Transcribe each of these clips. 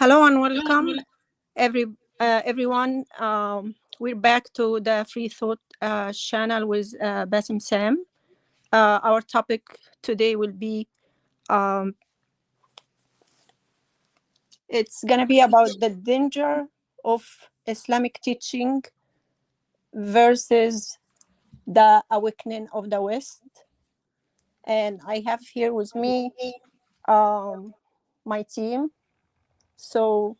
Hello and welcome, everyone. We're back to the Free Thought channel with Basim Sam. Our topic today will be it's gonna be about the danger of Islamic teaching versus the awakening of the West. And I have here with me my team. So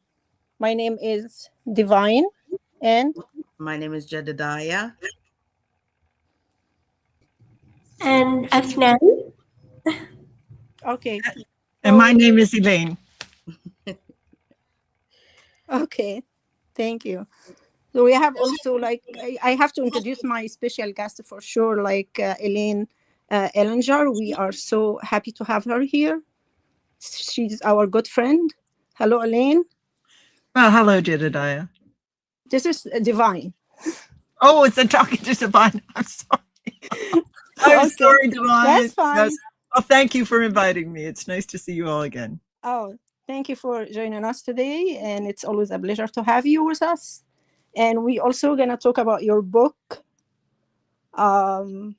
my name is Divine, and My name is Jedediah. And Afnan. okay. And my name is Elaine. Okay, thank you. So we have also I have to introduce my special guest for sure, Elaine Ellinger. We are so happy to have her here. She's our good friend. Hello, Elaine. Well, hello, Jedediah. This is Divine. Oh, it's a talking to Divine. I'm sorry. I'm sorry, Divine. That's fine. Yes. Oh, thank you for inviting me. It's nice to see you all again. Oh, thank you for joining us today, and it's always a pleasure to have you with us. And we also gonna talk about your book. We're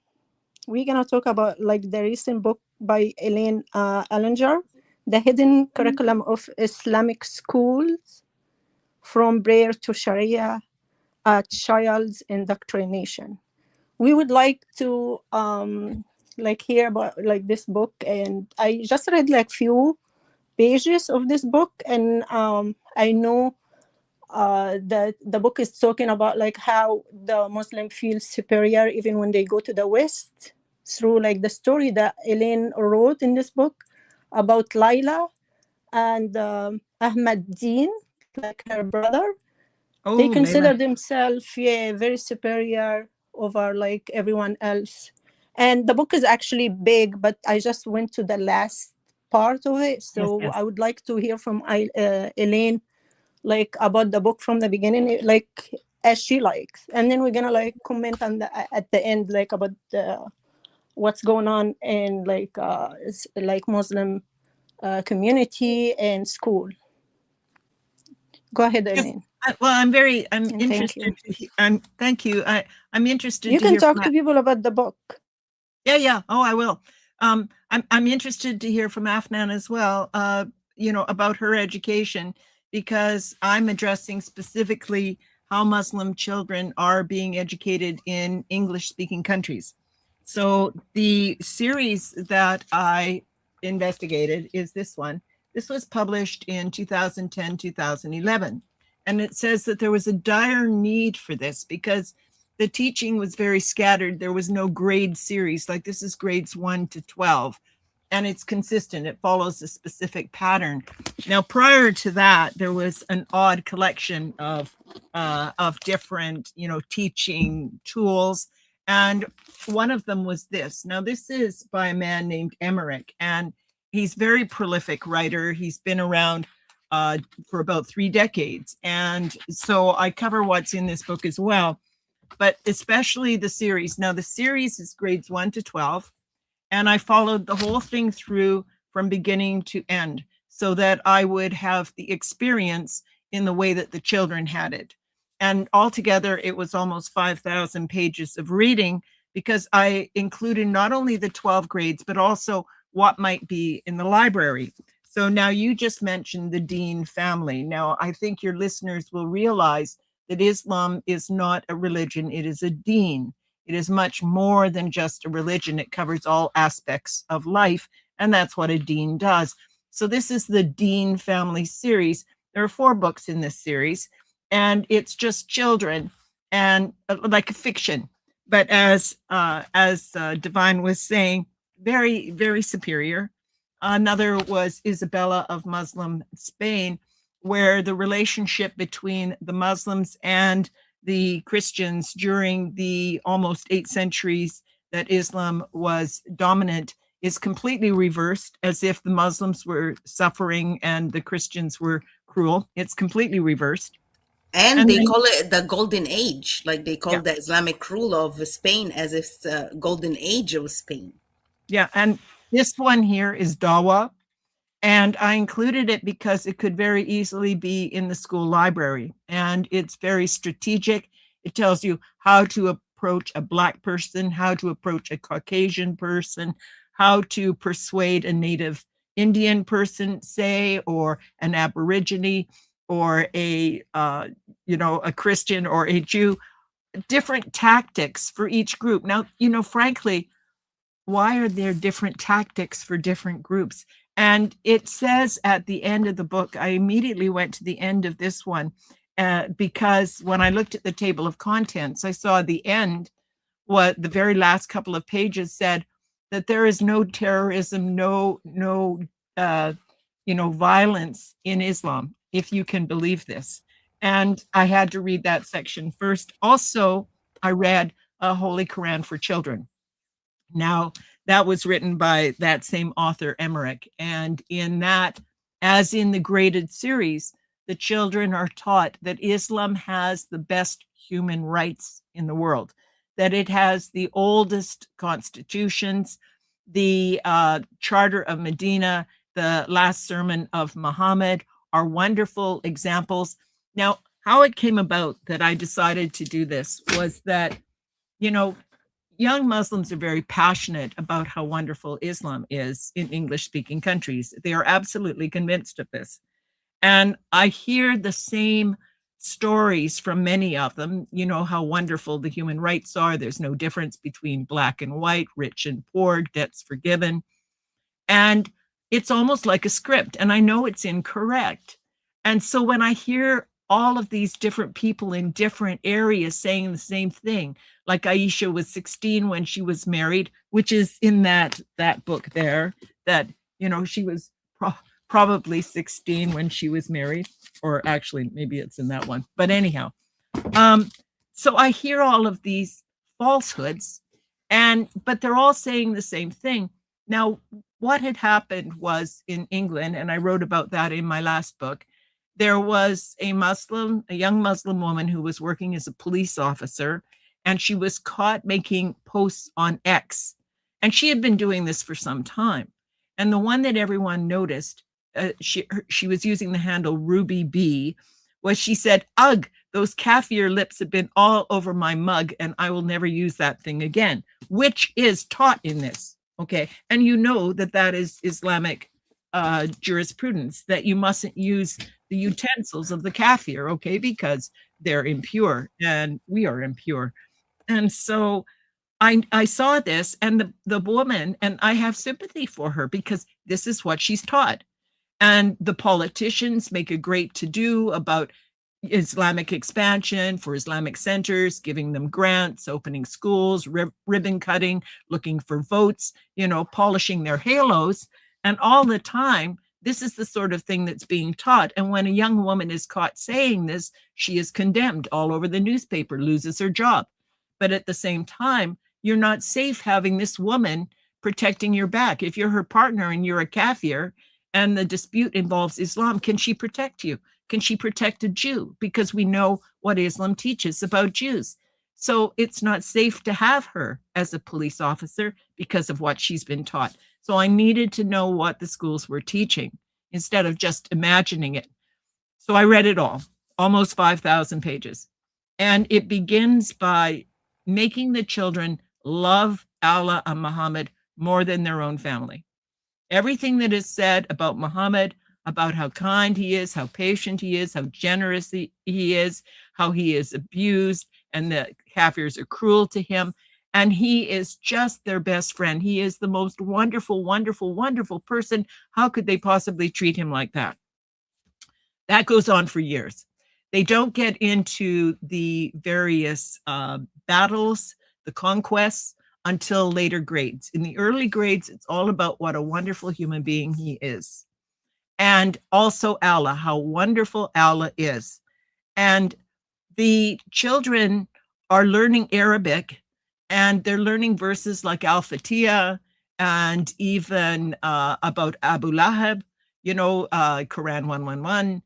gonna talk about the recent book by Elaine Ellinger, The Hidden Curriculum of Islamic Schools, From Prayer to Sharia, a Child's Indoctrination. We would like to hear about this book, and I just read few pages of this book, and I know that the book is talking about how the Muslim feels superior even when they go to the West through the story that Elaine wrote in this book about Layla and Ahmad Din, her brother. Oh, they consider Layla. themselves very superior over everyone else. And the book is actually big, but I just went to the last part of it. So Yes. I would like to hear from Elaine about the book from the beginning, as she likes, and then we're gonna comment on at the end about what's going on in Muslim community and school. Go ahead, Elaine. Well, I'm And interested. Thank you. I'm interested. You to can hear talk from to people about the book. Yeah. Oh, I will. I'm interested to hear from Afnan as well. About her education, because I'm addressing specifically how Muslim children are being educated in English-speaking countries. So the series that I investigated is this one. This was published in 2010, 2011. And it says that there was a dire need for this because the teaching was very scattered. There was no grade series. This is grades 1 to 12. And it's consistent. It follows a specific pattern. Now, prior to that, there was an odd collection of different, teaching tools. And one of them was this. Now, this is by a man named Emmerich, and he's a very prolific writer. He's been around for about 3 decades. And so I cover what's in this book as well, but especially the series. Now, the series is grades 1 to 12. And I followed the whole thing through from beginning to end so that I would have the experience in the way that the children had it. And altogether, it was almost 5,000 pages of reading because I included not only the 12 grades, but also what might be in the library. So now you just mentioned the Dean family. Now, I think your listeners will realize that Islam is not a religion, it is a deen. It is much more than just a religion. It covers all aspects of life, and that's what a deen does. So this is the Dean family series. There are 4 books in this series, and it's just children and like a fiction. But as Divine was saying, very, very superior. Another was Isabella of Muslim Spain, where the relationship between the Muslims and the Christians during the almost 8 centuries that Islam was dominant is completely reversed, as if the Muslims were suffering and the Christians were cruel. It's completely reversed. And they call it the Golden Age. They call the Islamic rule of Spain as if it's the Golden Age of Spain. Yeah, and this one here is Dawa. And I included it because it could very easily be in the school library. And it's very strategic. It tells you how to approach a Black person, how to approach a Caucasian person, how to persuade a Native Indian person, say, or an Aborigine, or a Christian or a Jew. Different tactics for each group. Now, frankly, why are there different tactics for different groups? And it says at the end of the book, I immediately went to the end of this one because when I looked at the table of contents, I saw the end, what the very last couple of pages said, that there is no terrorism, no violence in Islam, if you can believe this. And I had to read that section first. Also, I read a Holy Quran for Children. Now, that was written by that same author, Emmerich. And in that, as in the graded series, the children are taught that Islam has the best human rights in the world, that it has the oldest constitutions, the Charter of Medina, the last sermon of Muhammad are wonderful examples. Now, how it came about that I decided to do this was that, young Muslims are very passionate about how wonderful Islam is in English-speaking countries. They are absolutely convinced of this. And I hear the same stories from many of them, how wonderful the human rights are. There's no difference between Black and white, rich and poor, debts forgiven. And it's almost like a script. And I know it's incorrect. And so when I hear all of these different people in different areas saying the same thing, like Aisha was 16 when she was married, which is in that book there, that, she was probably 16 when she was married, or actually maybe it's in that one. But anyhow, so I hear all of these falsehoods, but they're all saying the same thing. Now, what had happened was in England, and I wrote about that in my last book, there was a young Muslim woman who was working as a police officer, and she was caught making posts on X. And she had been doing this for some time. And the one that everyone noticed, she was using the handle Ruby B, was she said, "Ugh, those kaffir lips have been all over my mug, and I will never use that thing again," which is taught in this. Okay. And that is Islamic jurisprudence, that you mustn't use the utensils of the kaffir, okay, because they're impure and we are impure. And so I saw this, and the woman, and I have sympathy for her because this is what she's taught. And the politicians make a great to-do about Islamic expansion for Islamic centers, giving them grants, opening schools, ribbon cutting, looking for votes, polishing their halos. And all the time, this is the sort of thing that's being taught. And when a young woman is caught saying this, she is condemned all over the newspaper, loses her job. But at the same time, you're not safe having this woman protecting your back. If you're her partner and you're a kafir and the dispute involves Islam, can she protect you? Can she protect a Jew? Because we know what Islam teaches about Jews. So it's not safe to have her as a police officer because of what she's been taught. So I needed to know what the schools were teaching instead of just imagining it. So I read it all, almost 5,000 pages. And it begins by making the children love Allah and Muhammad more than their own family. Everything that is said about Muhammad, about how kind he is, how patient he is, how generous he is, how he is abused, and the Kafirs are cruel to him. And he is just their best friend. He is the most wonderful, wonderful, wonderful person. How could they possibly treat him like that? That goes on for years. They don't get into the various battles, the conquests, until later grades. In the early grades, it's all about what a wonderful human being he is. And also Allah, how wonderful Allah is. And the children are learning Arabic, and they're learning verses like Al-Fatiha, and even about Abu Lahab, Quran 111.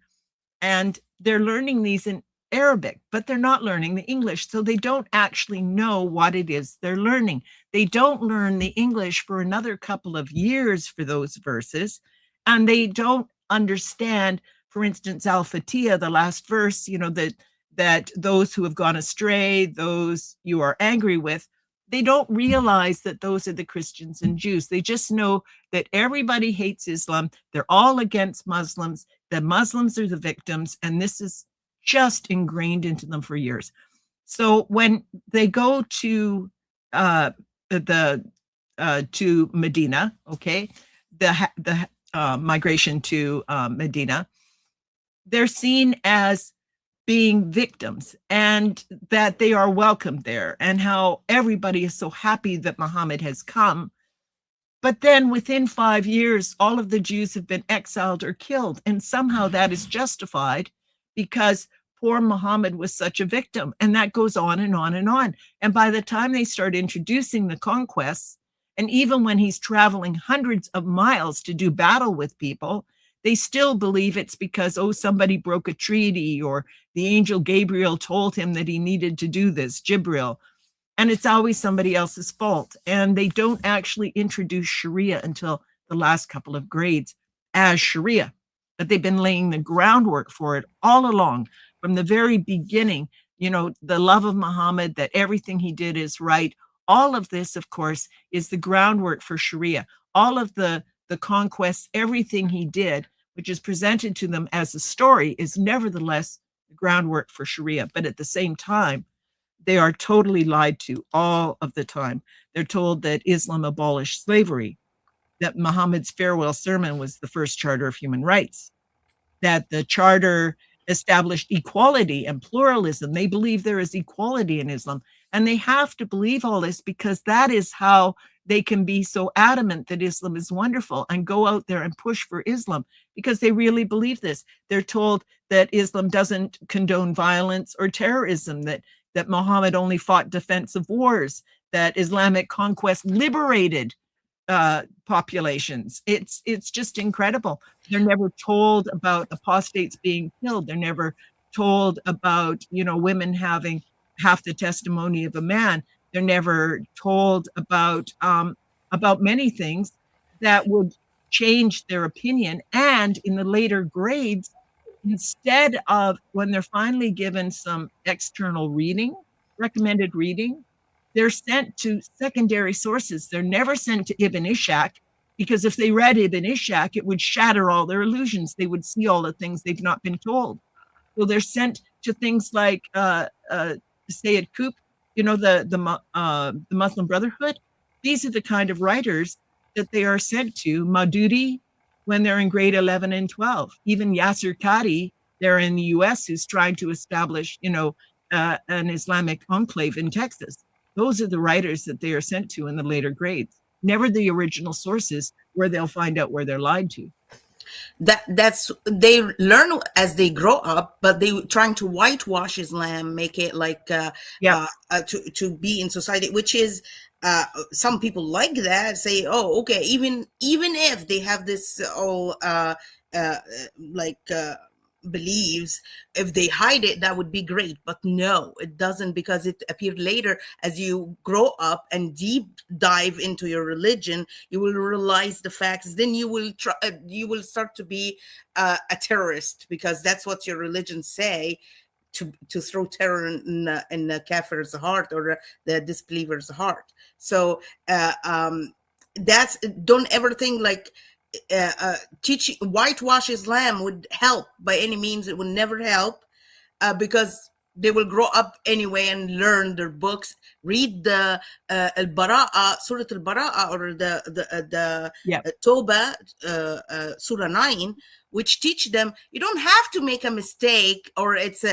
And they're learning these in Arabic, but they're not learning the English. So they don't actually know what it is they're learning. They don't learn the English for another couple of years for those verses. and they don't understand, for instance, Al Fatiha, the last verse, that those who have gone astray, those you are angry with, they don't realize that those are the Christians and Jews. They just know that everybody hates Islam. They're all against Muslims. The Muslims are the victims, and this is just ingrained into them for years. So when they go to to Medina, okay, the migration to Medina, they're seen as being victims, and that they are welcome there, and how everybody is so happy that Muhammad has come. But then within 5 years, all of the Jews have been exiled or killed, and somehow that is justified because poor Muhammad was such a victim. And that goes on and on and on. And by the time they start introducing the conquests, and even when he's traveling hundreds of miles to do battle with people, they still believe it's because, oh, somebody broke a treaty, or the angel Gabriel told him that he needed to do this, Jibril. And it's always somebody else's fault. And they don't actually introduce Sharia until the last couple of grades as Sharia. But they've been laying the groundwork for it all along from the very beginning. The love of Muhammad, that everything he did is right. All of this, of course, is the groundwork for Sharia. All of the conquests, everything he did, which is presented to them as a story, is nevertheless the groundwork for Sharia. But at the same time, they are totally lied to all of the time. They're told that Islam abolished slavery, that Muhammad's farewell sermon was the first charter of human rights, that the charter established equality and pluralism. They believe there is equality in Islam. And they have to believe all this because that is how they can be so adamant that Islam is wonderful and go out there and push for Islam, because they really believe this. They're told that Islam doesn't condone violence or terrorism, that Muhammad only fought defensive wars, that Islamic conquest liberated populations. It's just incredible. They're never told about apostates being killed. They're never told about, women having half the testimony of a man. They're never told about many things that would change their opinion. And in the later grades, instead of, when they're finally given some external reading, recommended reading, they're sent to secondary sources. They're never sent to Ibn Ishaq, because if they read Ibn Ishaq, it would shatter all their illusions. They would see all the things they've not been told. So they're sent to things like Sayyid Qutb, the Muslim Brotherhood. These are the kind of writers that they are sent to. Maududi, when they're in grade 11 and 12. Even Yasser Qadi, they're in the US, who's trying to establish, an Islamic enclave in Texas. Those are the writers that they are sent to in the later grades, never the original sources where they'll find out where they're lied to. That's they learn as they grow up, but they trying to whitewash Islam, make it like to be in society, which is some people like that, say, oh, okay, even if they have this all believes, if they hide it, that would be great. But no, it doesn't, because it appeared later. As you grow up and deep dive into your religion, you will realize the facts. Then you will start to be a terrorist, because that's what your religion say, to throw terror in the kafir's heart, or the disbeliever's heart. So that's, don't ever think like teaching whitewash Islam would help by any means. It would never help, because they will grow up anyway and learn their books, read the Al-Bara'a, Surah Al-Bara'a, or the Tawbah, Surah 9, which teach them you don't have to make a mistake, or it's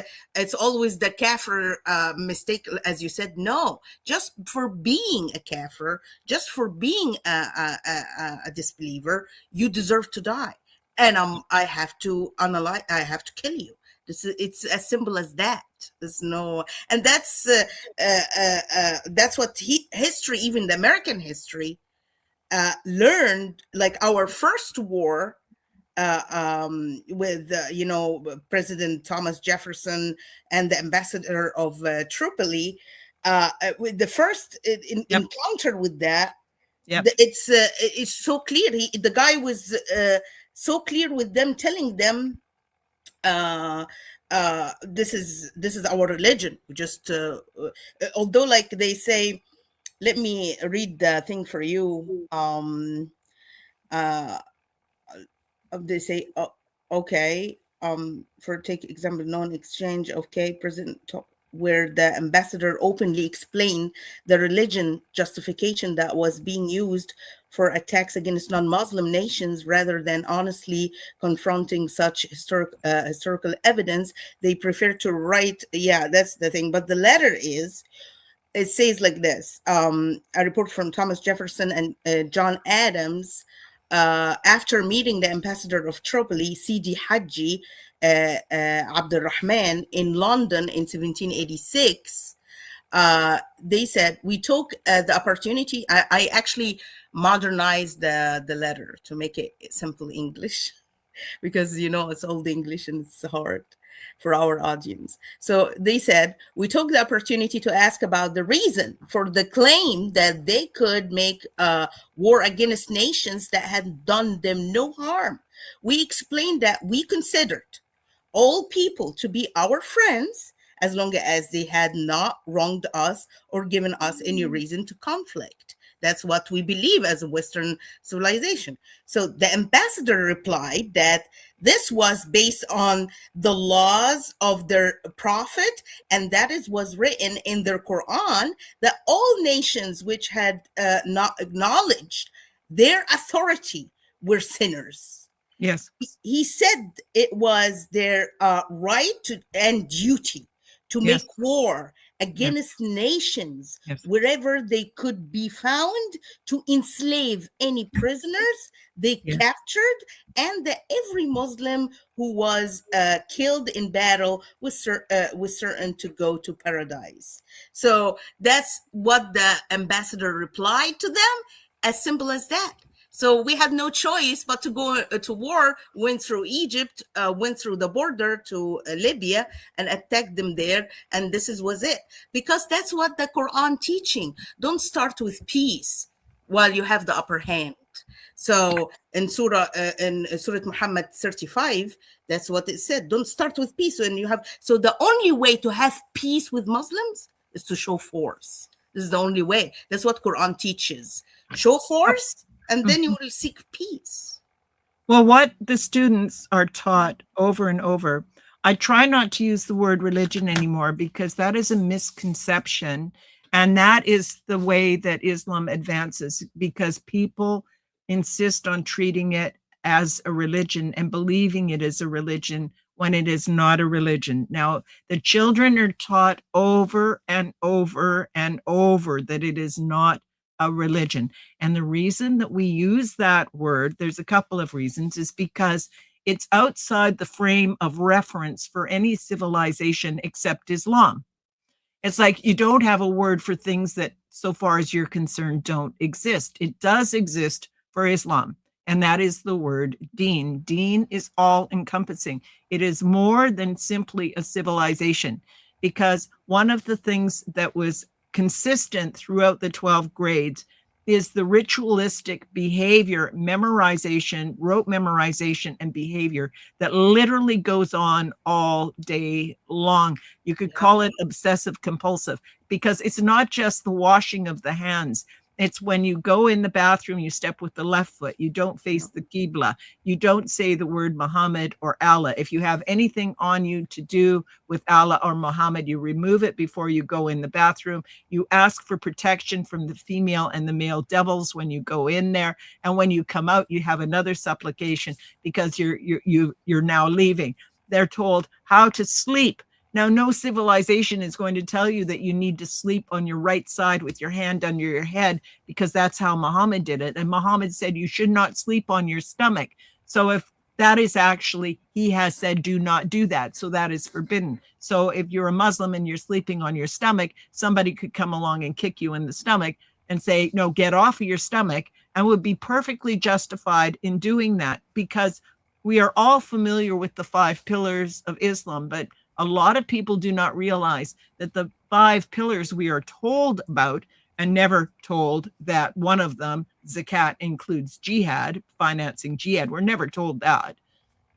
always the kafir mistake, as you said. No, just for being a kafir, just for being a disbeliever, you deserve to die, and I have to analyze, I have to kill you. It's as simple as that. There's no, and that's what history, even the American history, learned. Like our first war with President Thomas Jefferson and the ambassador of Tripoli, with the first encounter with that. It's so clear. The guy was so clear with them, telling them, uh, this is our religion. We just although like they say, let me read the thing for you. Uh, they say, okay, for take example, non-exchange of president where the ambassador openly explained the religion justification that was being used for attacks against non-Muslim nations rather than honestly confronting such historical evidence. They prefer to write, yeah, that's the thing. But the letter is, it says like this, a report from Thomas Jefferson and John Adams, after meeting the ambassador of Tripoli, Sidi Haji Abdurrahman, in London in 1786, they said, we took the opportunity. I actually modernized the letter to make it simple English because, you know, it's old English and it's hard for our audience. So they said, we took the opportunity to ask about the reason for the claim that they could make war against nations that had done them no harm. We explained that we considered all people to be our friends as long as they had not wronged us or given us any reason to conflict. That's what we believe as a Western civilization. So the ambassador replied that this was based on the laws of their prophet, and that is was written in their Quran, that all nations which had not acknowledged their authority were sinners. Yes. He said it was their right to, and duty to Yes. make war against nations Yes. wherever they could be found, to enslave any prisoners they Yes. captured, and that every Muslim who was killed in battle was certain to go to paradise. So that's what the ambassador replied to them, as simple as that. So we had no choice but to go to war, went through Egypt, went through the border to Libya and attacked them there. And was it. Because that's what the Quran teaching. Don't start with peace while you have the upper hand. So in Surah Muhammad 35, that's what it said. Don't start with peace when you have. So the only way to have peace with Muslims is to show force. This is the only way. That's what Quran teaches. Show force, and then you will seek peace. Well, what the students are taught over and over, I try not to use the word religion anymore because that is a misconception. And that is the way that Islam advances, because people insist on treating it as a religion and believing it is a religion when it is not a religion. Now, the children are taught over and over and over that it is not a religion. And the reason that we use that word, there's a couple of reasons, is because it's outside the frame of reference for any civilization except Islam. It's like you don't have a word for things that, so far as you're concerned, don't exist. It does exist for Islam, and that is the word deen. Deen is all encompassing. It is more than simply a civilization, because one of the things that was consistent throughout the 12 grades is the ritualistic behavior, memorization, rote memorization and behavior that literally goes on all day long. You could call it obsessive compulsive, because it's not just the washing of the hands. It's when you go in the bathroom, you step with the left foot. You don't face the Qibla. You don't say the word Muhammad or Allah. If you have anything on you to do with Allah or Muhammad, you remove it before you go in the bathroom. You ask for protection from the female and the male devils when you go in there. And when you come out, you have another supplication because you're now leaving. They're told how to sleep. Now, no civilization is going to tell you that you need to sleep on your right side with your hand under your head, because that's how Muhammad did it. And Muhammad said you should not sleep on your stomach. So if that is actually, he has said, do not do that. So that is forbidden. So if you're a Muslim and you're sleeping on your stomach, somebody could come along and kick you in the stomach and say, no, get off of your stomach, and would be perfectly justified in doing that, because we are all familiar with the 5 pillars of Islam, but a lot of people do not realize that the 5 pillars we are told about and never told that one of them, zakat, includes jihad, financing jihad. We're never told that.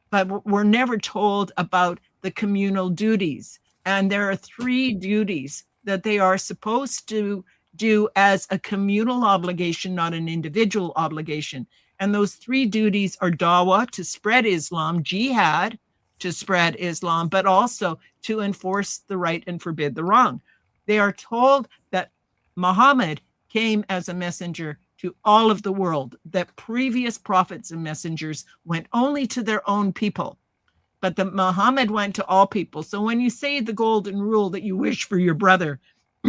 But we're never told about the communal duties. And there are 3 duties that they are supposed to do as a communal obligation, not an individual obligation. And those 3 duties are dawah, to spread Islam, jihad, to spread Islam, but also to enforce the right and forbid the wrong. They are told that Muhammad came as a messenger to all of the world, that previous prophets and messengers went only to their own people, but that Muhammad went to all people. So when you say the golden rule that you wish for your brother,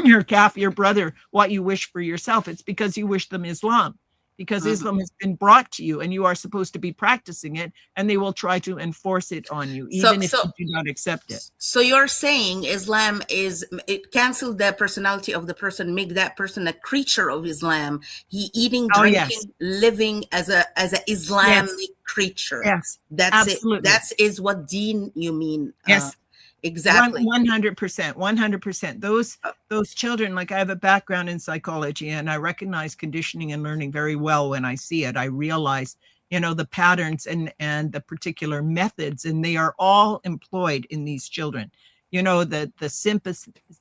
your kafir brother, what you wish for yourself, it's because you wish them Islam, because Islam has been brought to you and you are supposed to be practicing it, and they will try to enforce it on you, even if you do not accept it. So you're saying Islam it canceled the personality of the person, make that person a creature of Islam. He eating, drinking, living as a Islamic creature. Yes, that's absolutely. it. That is what deen you mean. Yes. Exactly. 100%. Those children, like, I have a background in psychology, and I recognize conditioning and learning very well. When I see it, I realize, the patterns and the particular methods, and they are all employed in these children. The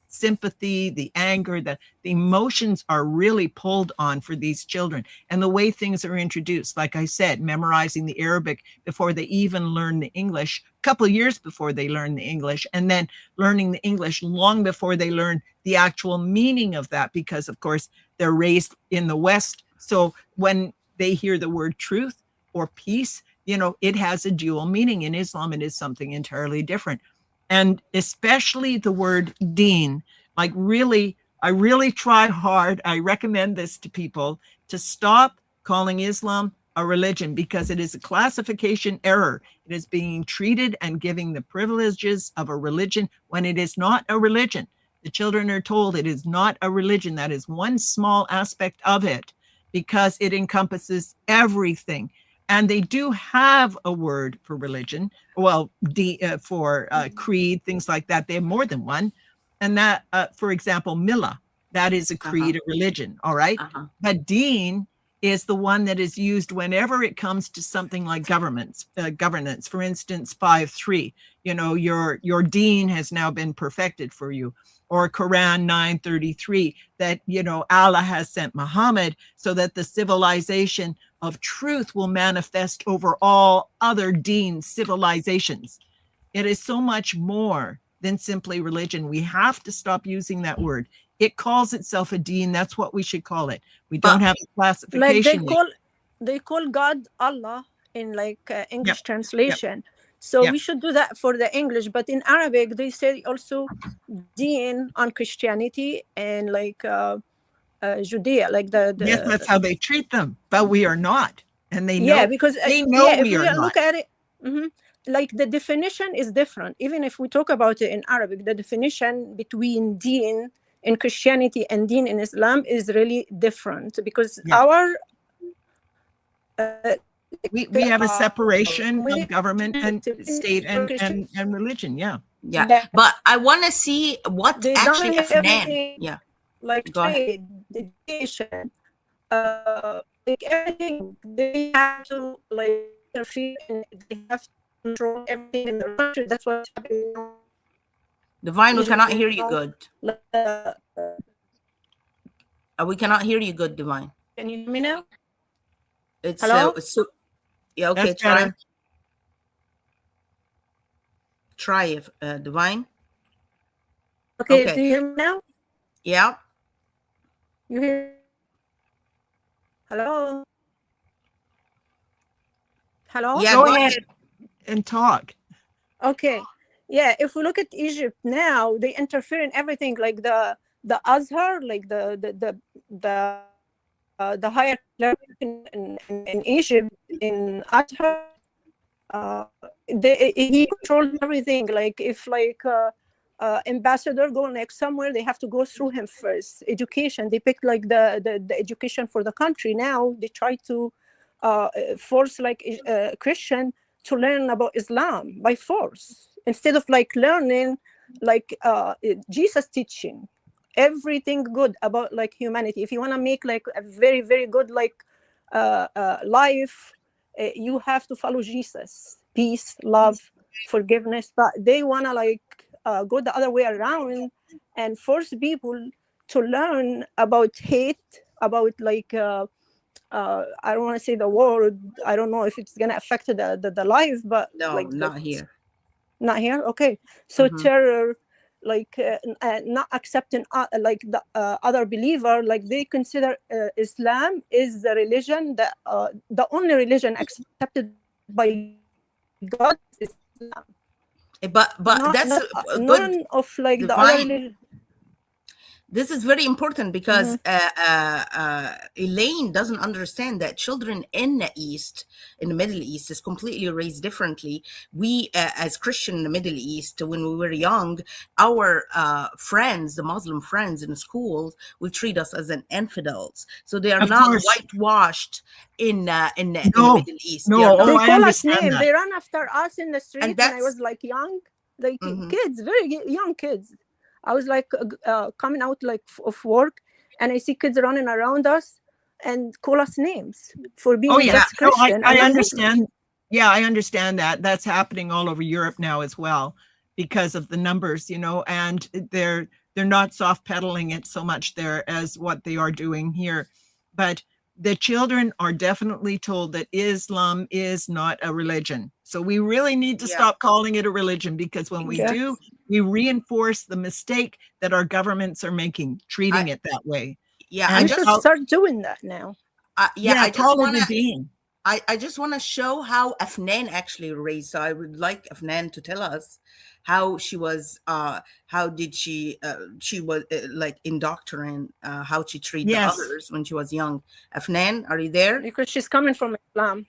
sympathy, the anger, the emotions are really pulled on for these children. And the way things are introduced, like I said, memorizing the Arabic before they even learn the English, a couple of years before they learn the English, and then learning the English long before they learn the actual meaning of that, because of course they're raised in the West. So when they hear the word truth or peace, it has a dual meaning. In Islam, it is something entirely different. And especially the word deen, like, really, I really try hard. I recommend this to people, to stop calling Islam a religion, because it is a classification error. It is being treated and giving the privileges of a religion when it is not a religion. The children are told it is not a religion. That is one small aspect of it, because it encompasses everything. And they do have a word for religion, well, for creed, things like that. They have more than one. And that, for example, millah, that is a creed, a religion, all right? But deen is the one that is used whenever it comes to something like governance. For instance, 5:3, your deen has now been perfected for you. Or Quran 9:33, that, Allah has sent Muhammad so that the civilization of truth will manifest over all other deen civilizations. It is so much more than simply religion. We have to stop using that word. It calls itself a deen. That's what we should call it. We don't have a classification. Like they call God Allah in English translation. So we should do that for the English. But in Arabic, they say also deen on Christianity and Judea, yes, that's how they treat them, but we are not, and they know. Because they know if we are not. Look at it, like the definition is different. Even if we talk about it in Arabic, the definition between deen in Christianity and deen in Islam is really different, because our we have a separation of government and state and religion. But I want to see what they actually everything, like trade, education, everything. They have to interfere, and they have to control everything in their country. That's what's happening. Divine, we cannot hear you good. We cannot hear you good, Divine. Can you hear me now? It's hello. Yeah, okay. That's better. Try it, Divine. Okay, do you hear me now? Yeah. You hear? Hello. Hello. Yeah, go ahead and talk. Okay. Yeah, if we look at Egypt now, they interfere in everything, like the Azhar, like the higher clerk in Egypt, in Azhar. He controls everything. Like if ambassador go next somewhere, they have to go through him first. Education, they pick the education for the country. Now they try to force Christian to learn about Islam by force, instead of learning Jesus teaching. everything good about like humanity. If you want to make like a very very good like life, you have to follow Jesus, peace, love, forgiveness. But they want to like go the other way around and force people to learn about hate, about like I don't want to say the word. I don't know if it's gonna affect the life, but No, like the, not here. not here. Okay, so Mhm. terror, like not accepting like the other believer, like they consider Islam is the religion that the only religion accepted by God is Islam. But Not that's none good. of like the other Divine. religion. This is very important because Mhm. Elaine doesn't understand that children in the East, in the Middle East, is completely raised differently. We, as Christian in the Middle East, when we were young, our friends, the Muslim friends in schools, will treat us as an infidels. So they are Of not course. whitewashed in the No, Middle East. They no. are Oh, They not, I call us understand names. that. They run after us in the and street when I that's. was like young, like Mhm. kids, very young kids. I was like coming out like of work, and I see kids running around us and call us names for Oh, being yeah. Yeah, just No, Christian I and not Muslim. understand. Yeah, I understand that. That's happening all over Europe now as well because of the numbers, and they're not soft pedaling it so much there as what they are doing here. But the children are definitely told that Islam is not a religion. So we really need to yeah, stop calling it a religion, because when we Yeah, do, we reinforce the mistake that our governments are making, treating I it that way. yeah, I we And should just start doing that now. yeah, yeah, I just call it want a to dean. I just want to show how Afnan actually raised. So I would like Afnan to tell us how she was, how did she was like indoctrinated, how she treat the Yes. others when she was young. Afnan, are you there? Because she's coming from Islam.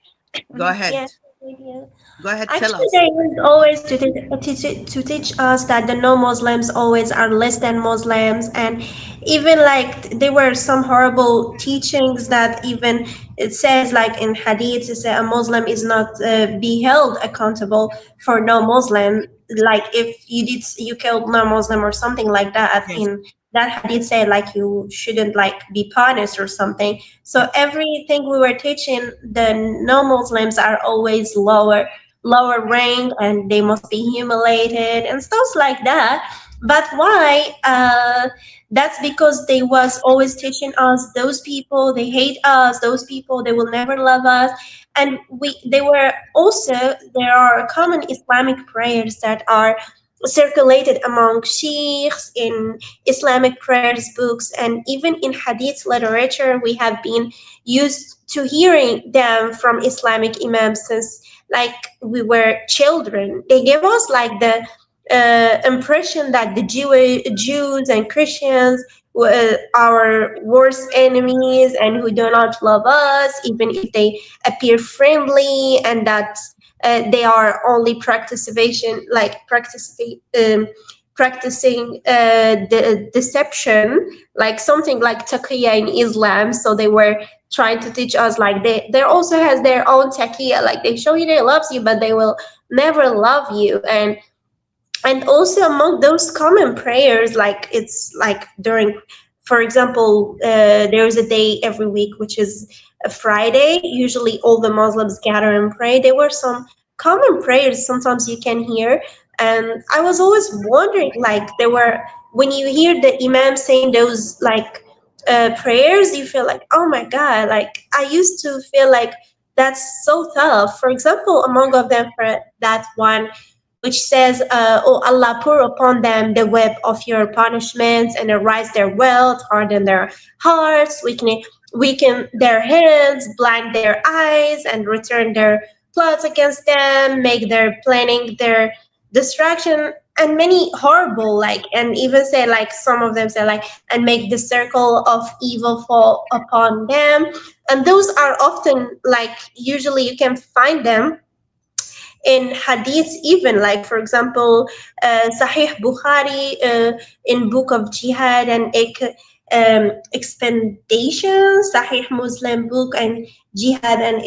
Go Mhm. ahead. Yes, yes. Go ahead, tell Actually, us. they used always to teach us that the non-Muslims always are less than Muslims, and even like there were some horrible teachings that even it says like in Hadith, it says a Muslim is not be held accountable for no Muslim. Like if you killed no Muslim or something like that, Yes. in that Hadith say like you shouldn't like be punished or something. So everything we were teaching, the no Muslims are always lower rank and they must be humiliated and stuff like that. But why that's because they was always teaching us those people they hate us, those people they will never love us. And we they were also, there are common Islamic prayers that are circulated among sheikhs in Islamic prayers books, and even in hadith literature we have been used to hearing them from Islamic imams since like we were children. They gave us like the impression that the Jews and Christians were our worst enemies and who do not love us, even if they appear friendly, and that they are only practicing the deception, like something like taqiyya in Islam. So they were trying to teach us like they also has their own taqiyya, like they show you they loves you but they will never love you. And also among those common prayers, like it's like during, for example, there's a day every week which is a Friday. Usually all the Muslims gather and pray. There were some common prayers sometimes you can hear, and I was always wondering, like there were, when you hear the imam saying those like prayers, you feel like, oh my god, like I used to feel like that's so tough. For example, among of them, for that one which says, "O Allah, pour upon them the web of your punishments, and arise their wealth, harden their hearts, weaken their hands, blind their eyes, and return their plots against them, make their planning their distraction." And many horrible, like, and even say like some of them say like, and make the circle of evil fall upon them. And those are often like, usually you can find them in hadith, even like for example Sahih Bukhari, in book of jihad and expedition, Sahih Muslim book and jihad and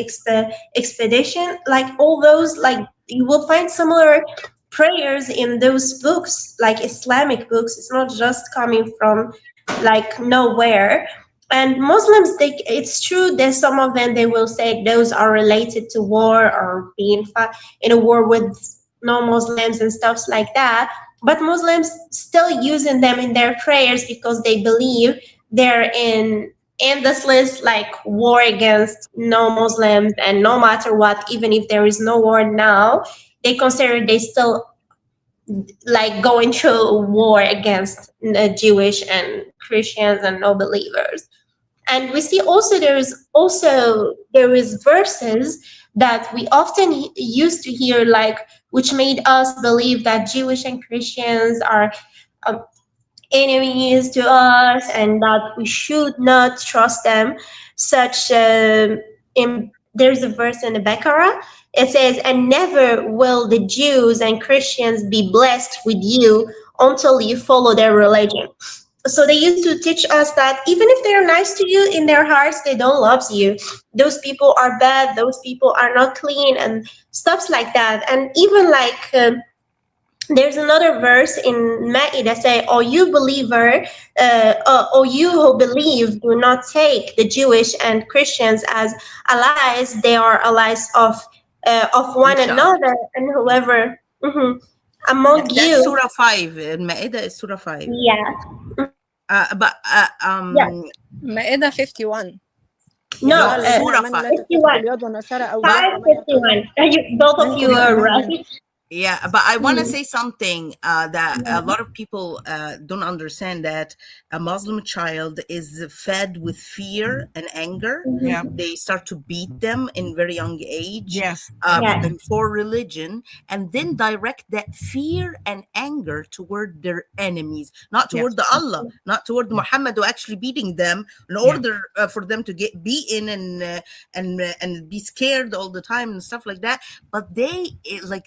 expedition, like all those, like you will find similar prayers in those books, like Islamic books. It's not just coming from like nowhere. And Muslims, it's true that some of them they will say those are related to war or being in a war with non-Muslims and stuffs like that. But Muslims still using them in their prayers because they believe they're in this list like war against non-Muslims, and no matter what, even if there is no war now, they consider they still like going through a war against Jewish and Christians and no believers. And we see also there is verses that we often used to hear, like which made us believe that Jewish and Christians are um, enemies to us and that we should not trust them. Such there's a verse in the Baqarah. It says, "And never will the Jews and Christians be blessed with you until you follow their religion." So they used to teach us that even if they're nice to you in their hearts, they don't love you. Those people are bad. Those people are not clean and stuff like that. And even like there's another verse in Ma'idah say, "O you believer, O you who believe, do not take the Jewish and Christians as allies. They are allies of one Each other. another, and whoever among That's you." Surah 5. Al-Ma'idah is Surah 5. Yeah. But Yeah. مائدة 51. No, يا الذين Surah آمنوا 5. لا تتخذوا 51. اليهود والنصارى أولياء ومن يتولهم 551. Both of you منكم are فإنه right. منهم. Yeah, but I want to say something that a lot of people don't understand, that a Muslim child is fed with fear and anger. Yeah. They start to beat them in very young age Yes. Yes. and for religion, and then direct that fear and anger toward their enemies, not toward the Allah, not toward Muhammad, who actually beating them in order for them to get beaten and be scared all the time and stuff like that. But they like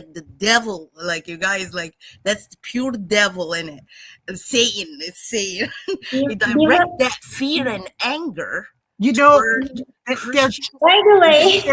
like the devil, like you guys, like that's the pure devil in it. Satan, it's Satan. He direct that fear and anger. You know, By Christians. the way,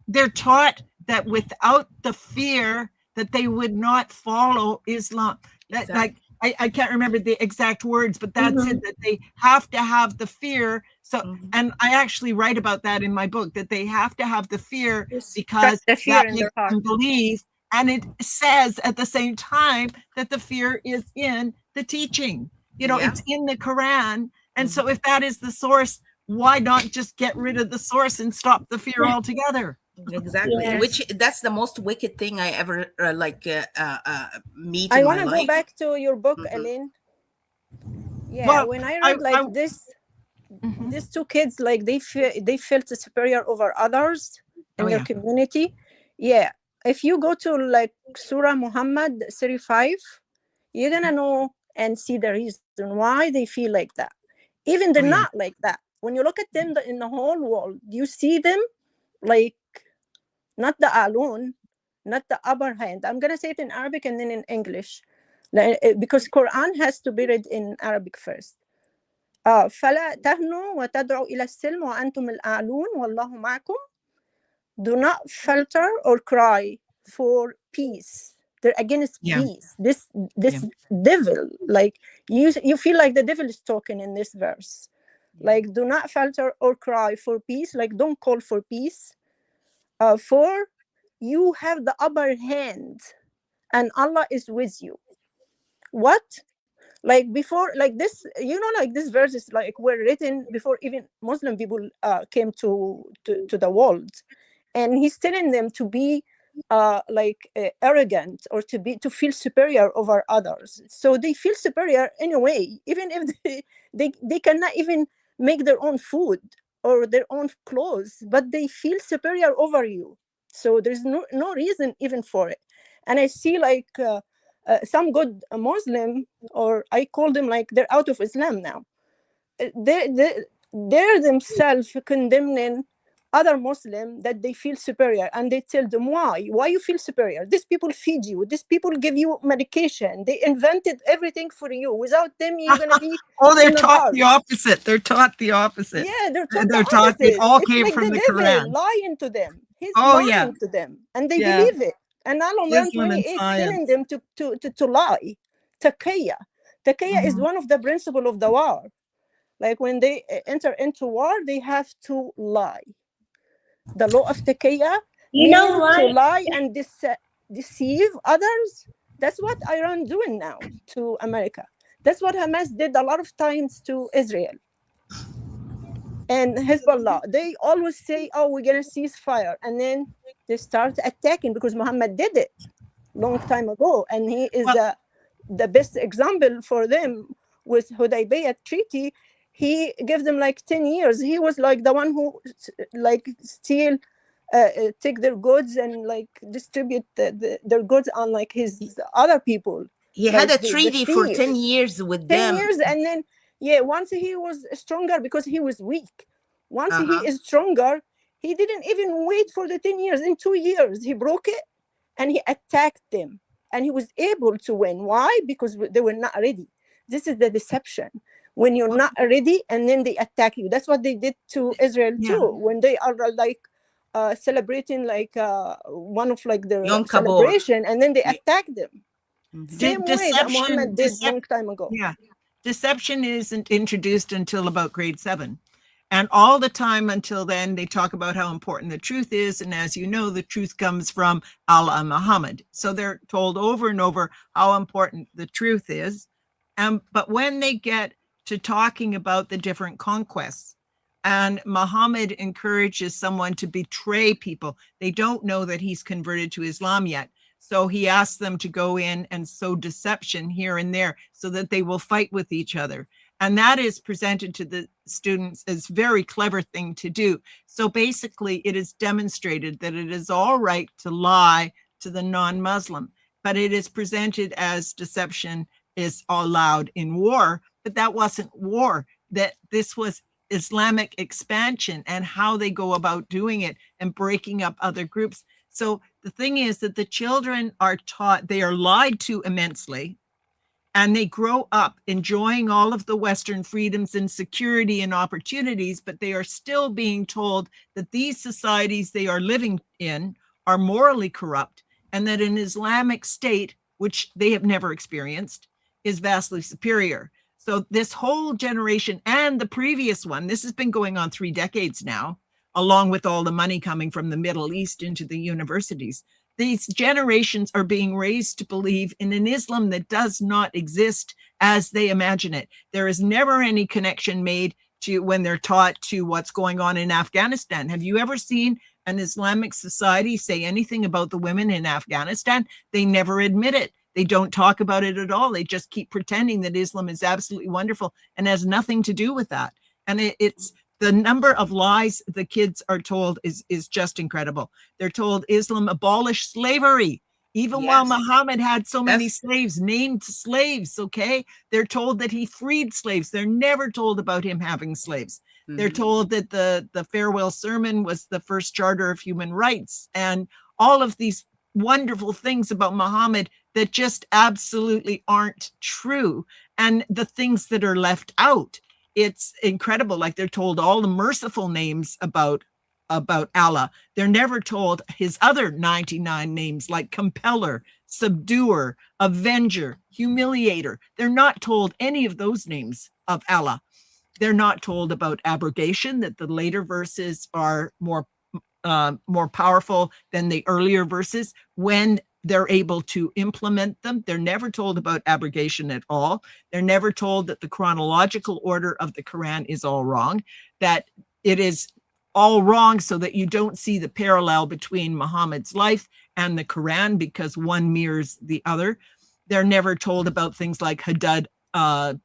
they're taught that without the fear that they would not follow Islam. That, Exactly. like I can't remember the exact words, but that's it, that they have to have the fear. So, and I actually write about that in my book, that they have to have the fear because the fear that in their makes them heart. believe. And it says at the same time that the fear is in the teaching. You know, it's in the Quran. And so if that is the source, why not just get rid of the source and stop the fear altogether? Exactly. Yes. Which that's the most wicked thing I ever meet I in want my to life. go back to your book, Elaine. Yeah, Well, when I read like these two kids, like they felt superior over others in their community. Yeah, if you go to like Surah Muhammad 35, you're gonna know and see the reason why they feel like that. Even they're not like that. When you look at them in the whole world, you see them like not the alun, not the upper hand. I'm gonna say it in Arabic and then in English, because Quran has to be read in Arabic first. فلا تهنوا وتدعوا إلى السلم وأنتم الأعلون والله معكم. Do not falter or cry for peace. They're against peace. This devil, like you feel like the devil is talking in this verse. Like, do not falter or cry for peace. Like, don't call for peace. For you have the upper hand, and Allah is with you. What? Like before, like this, like this verses like were written before even Muslim people came to the world, and he's telling them to be arrogant or to feel superior over others. So they feel superior anyway, even if they cannot even make their own food or their own clothes, but they feel superior over you. So there's no reason even for it. And I see like some good Muslim, or I call them like they're out of Islam now. They're themselves condemning other Muslim that they feel superior, and they tell them why you feel superior. These people feed you. These people give you medication. They invented everything for you. Without them, you're gonna be they're taught the opposite. They're taught the opposite. Yeah, they're They're taught they all it's came like from the devil Quran. lying to them. He's lying to them, and they believe it. And now Ramadan Islam and 28 telling science. them to lie. Taqiyya. Taqiyya is one of the principles of the war. Like when they enter into war, they have to lie. The law of taqiyya, You know meaning to what? lie and deceive others. That's what Iran doing now to America. That's what Hamas did a lot of times to Israel and Hezbollah. They always say, "Oh, we're gonna cease fire," and then they start attacking because Muhammad did it long time ago, and he is Well, the best example for them with Hudaybiyah treaty. He gave them like 10 years. He was like the one who like steal, take their goods and like distribute their goods on like his other people, He had like a the treaty for 10 thieves. years with 10 them. years and then yeah, once he was stronger because he was weak. Once he Uh-huh. is stronger, he didn't even wait for the 10 years. In 2 years, he broke it and he attacked them. And he was able to win. Why? Because they were not ready. This is the deception. When you're not ready and then they attack you. That's what they did to Israel yeah. too. When they are like celebrating like one of like their Yom Kippur. celebration and then they Yeah. attack them. Same way that Muhammad did long time ago. Yeah. Deception isn't introduced until about grade 7. And all the time until then, they talk about how important the truth is. And as you know, the truth comes from Allah and Muhammad. So they're told over and over how important the truth is. But when they get to talking about the different conquests, and Muhammad encourages someone to betray people, they don't know that he's converted to Islam yet. So he asks them to go in and sow deception here and there so that they will fight with each other. And that is presented to the students as very clever thing to do. So basically, it is demonstrated that it is all right to lie to the non-Muslim, but it is presented as deception is allowed in war. But that wasn't war, that this was Islamic expansion and how they go about doing it and breaking up other groups. So the thing is that the children are taught, they are lied to immensely, and they grow up enjoying all of the Western freedoms and security and opportunities, but they are still being told that these societies they are living in are morally corrupt, and that an Islamic state, which they have never experienced, is vastly superior. So this whole generation and the previous one, this has been going on 3 decades now, along with all the money coming from the Middle East into the universities. These generations are being raised to believe in an Islam that does not exist as they imagine it. There is never any connection made to when they're taught to what's going on in Afghanistan. Have you ever seen an Islamic society say anything about the women in Afghanistan? They never admit it. They don't talk about it at all. They just keep pretending that Islam is absolutely wonderful and has nothing to do with that. And it's the number of lies the kids are told is just incredible. They're told Islam abolished slavery, even while Muhammad had so many slaves, named slaves, okay? They're told that he freed slaves. They're never told about him having slaves. They're told that the farewell sermon was the first charter of human rights, and all of these wonderful things about Muhammad that just absolutely aren't true. And the things that are left out, it's incredible. Like they're told all the merciful names about Allah. They're never told his other 99 names like compeller, subduer, avenger, humiliator. They're not told any of those names of Allah. They're not told about abrogation, that the later verses are more powerful than the earlier verses when they're able to implement them. They're never told about abrogation at all. They're never told that the chronological order of the Quran is all wrong, that it is all wrong so that you don't see the parallel between Muhammad's life and the Quran because one mirrors the other. They're never told about things like Haddad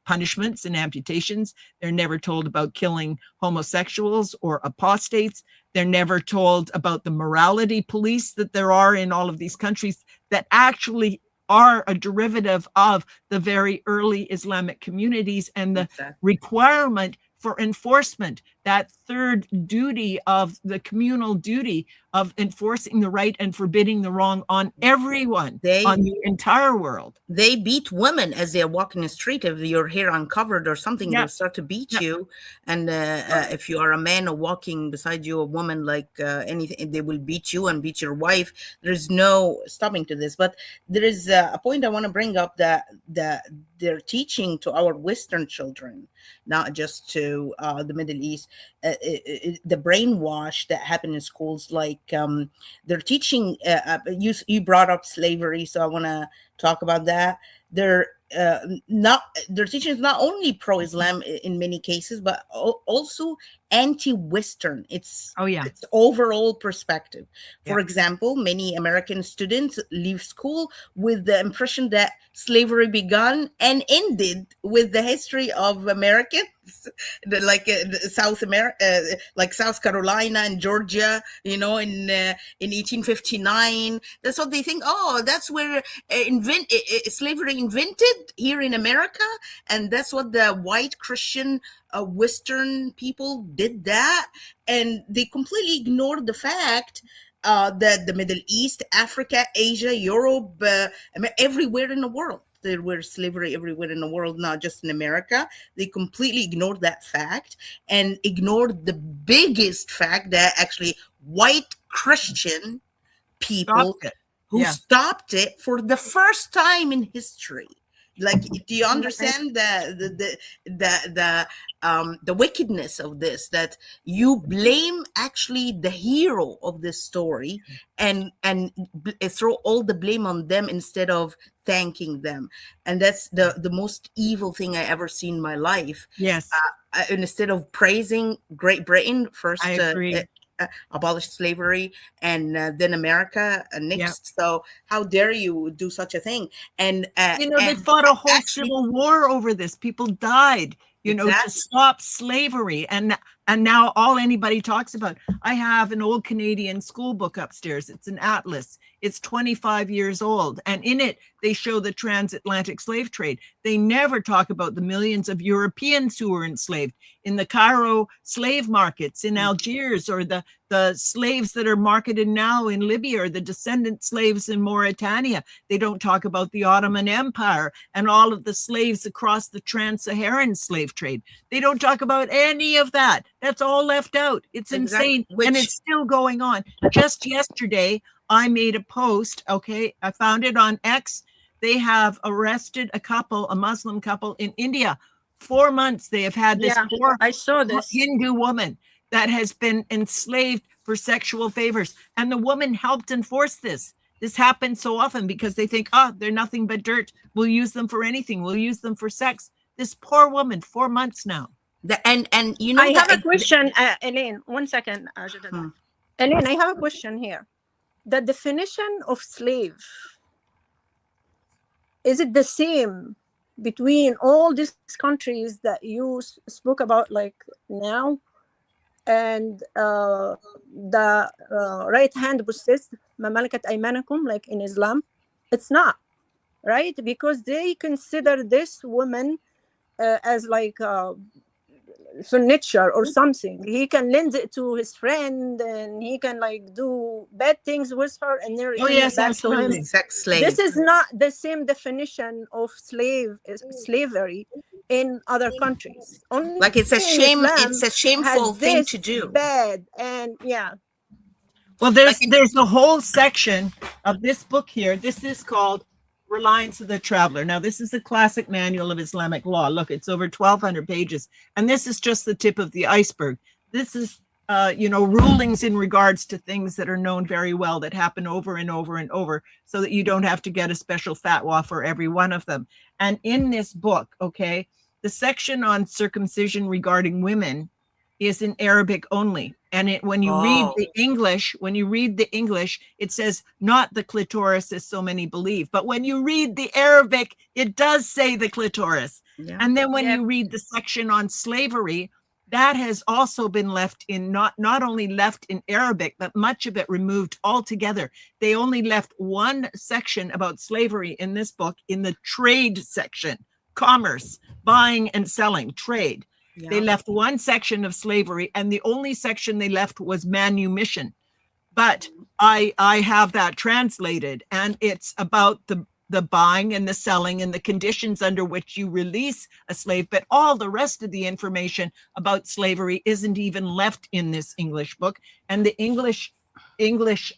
punishments and amputations. They're never told about killing homosexuals or apostates. They're never told about the morality police that there are in all of these countries that actually are a derivative of the very early Islamic communities and the requirement for enforcement. that third duty of the communal duty of enforcing the right and forbidding the wrong on everyone, on the entire world. They beat women as they're walking the street. If your hair uncovered or something, Yeah. they'll start to beat you. And if you are a man or walking beside you, a woman, like anything, they will beat you and beat your wife. There's no stopping to this. But there is a point I want to bring up, that they're teaching to our Western children, not just to the Middle East, the brainwash that happened in schools. Like they're teaching, you brought up slavery, so I want to talk about that. They're their teaching is not only pro-Islam in many cases, but also anti-Western. It's overall perspective. For example, many American students leave school with the impression that slavery began and ended with the history of Americans, like South America, like South Carolina and Georgia, in 1859. That's what they think. Oh, that's where slavery invented here in America, and that's what the white Christian Western people did that, and they completely ignored the fact that the Middle East, Africa, Asia, Europe, everywhere in the world, there was slavery everywhere in the world, not just in America. They completely ignored that fact and ignored the biggest fact that actually white Christian people stopped it for the first time in history. Like, do you understand the wickedness of this? That you blame actually the hero of this story and throw all the blame on them instead of thanking them, and that's the most evil thing I ever seen in my life. Yes. Instead of praising Great Britain first, I agree. Abolished slavery, and then America next. So how dare you do such a thing? And they fought a whole civil war over this. People died, to stop slavery, and now all anybody talks about. I have an old Canadian school book upstairs. It's an atlas. It's 25 years old, and in it they show the transatlantic slave trade. They never talk about the millions of Europeans who were enslaved in the Cairo slave markets in Algiers, or the slaves that are marketed now in Libya, or the descendant slaves in Mauritania. They don't talk about the Ottoman Empire and all of the slaves across the trans-Saharan slave trade. They don't talk about any of that. That's all left out. It's insane. And it's still going on. Just yesterday, I made a post. Okay. I found it on X. They have arrested a Muslim couple in India. 4 months they have had this poor I saw this Hindu woman that has been enslaved for sexual favors. And the woman helped enforce this. This happens so often because they think, they're nothing but dirt. We'll use them for anything. We'll use them for sex. This poor woman, 4 months now. And I have a question, Elaine. 1 second, Elaine, I have a question here. The definition of slave, is it the same between all these countries that you spoke about, like now, and the right hand possessed, ma malakat aymanakum, like in Islam? It's not, right? Because they consider this woman as like furniture or something. He can lend it to his friend, and he can like do bad things with her, and then return it back to him. Sex slave. This is not the same definition of slavery in other countries. Only like it's a shame. Islam It's a shameful thing to do. Bad and Well, there's a whole section of this book here. This is called Reliance of the Traveler. Now, this is a classic manual of Islamic law. Look, it's over 1,200 pages. And this is just the tip of the iceberg. This is, rulings in regards to things that are known very well, that happen over and over and over, so that you don't have to get a special fatwa for every one of them. And in this book, okay, the section on circumcision regarding women is in Arabic only. And when you read the English, it says not the clitoris as so many believe. But when you read the Arabic, it does say the clitoris. Yeah. And then when you read the section on slavery, that has also been left in, not only left in Arabic, but much of it removed altogether. They only left one section about slavery in this book, in the trade section, commerce, buying and selling, trade. Yeah. They left one section of slavery, and the only section they left was manumission. But I have that translated, and it's about the buying and the selling and the conditions under which you release a slave. But all the rest of the information about slavery isn't even left in this English book. And the English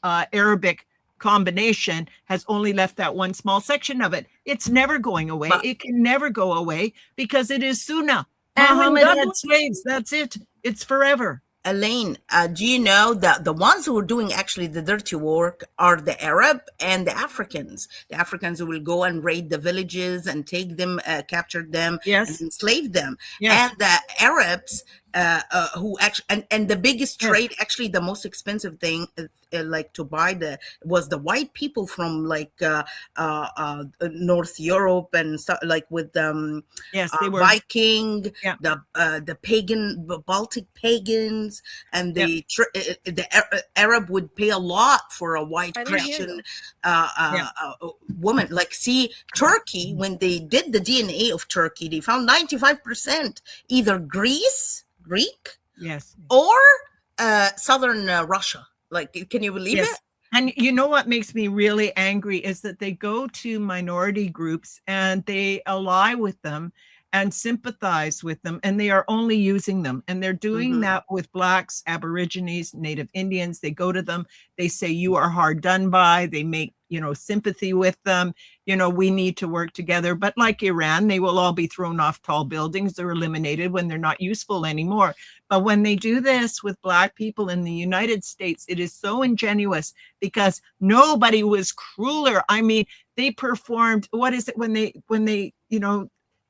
Arabic combination has only left that one small section of it. It's never going away. But- It can never go away because it is Sunnah. And when Muhammad God had was- slaves. That's it. It's forever. Elaine, do you know that the ones who are doing actually the dirty work are the Arab and the Africans? The Africans who will go and raid the villages and take them, capture them, Yes. and enslave them. Yes. And the Arabs who actually, and the biggest Yes. trade, actually the most expensive thing, like to buy was the white people from like North Europe and stuff, like with Yes, they were. Viking, Yeah. the pagan Baltic pagans, and the Arab would pay a lot for a white I didn't hear Christian woman. Like, see, Turkey, when they did the DNA of Turkey, they found 95% either Greek, Yes. or southern Russia. Like, can you believe it? And you know what makes me really angry is that they go to minority groups and they ally with them and sympathize with them, and they are only using them. And they're doing that with Blacks, Aborigines, Native Indians. They go to them, they say, you are hard done by. They make, sympathy with them. We need to work together. But like Iran, they will all be thrown off tall buildings. They're eliminated when they're not useful anymore. But when they do this with Black people in the United States, it is so ingenuous because nobody was crueler. I mean, they performed, what is it when they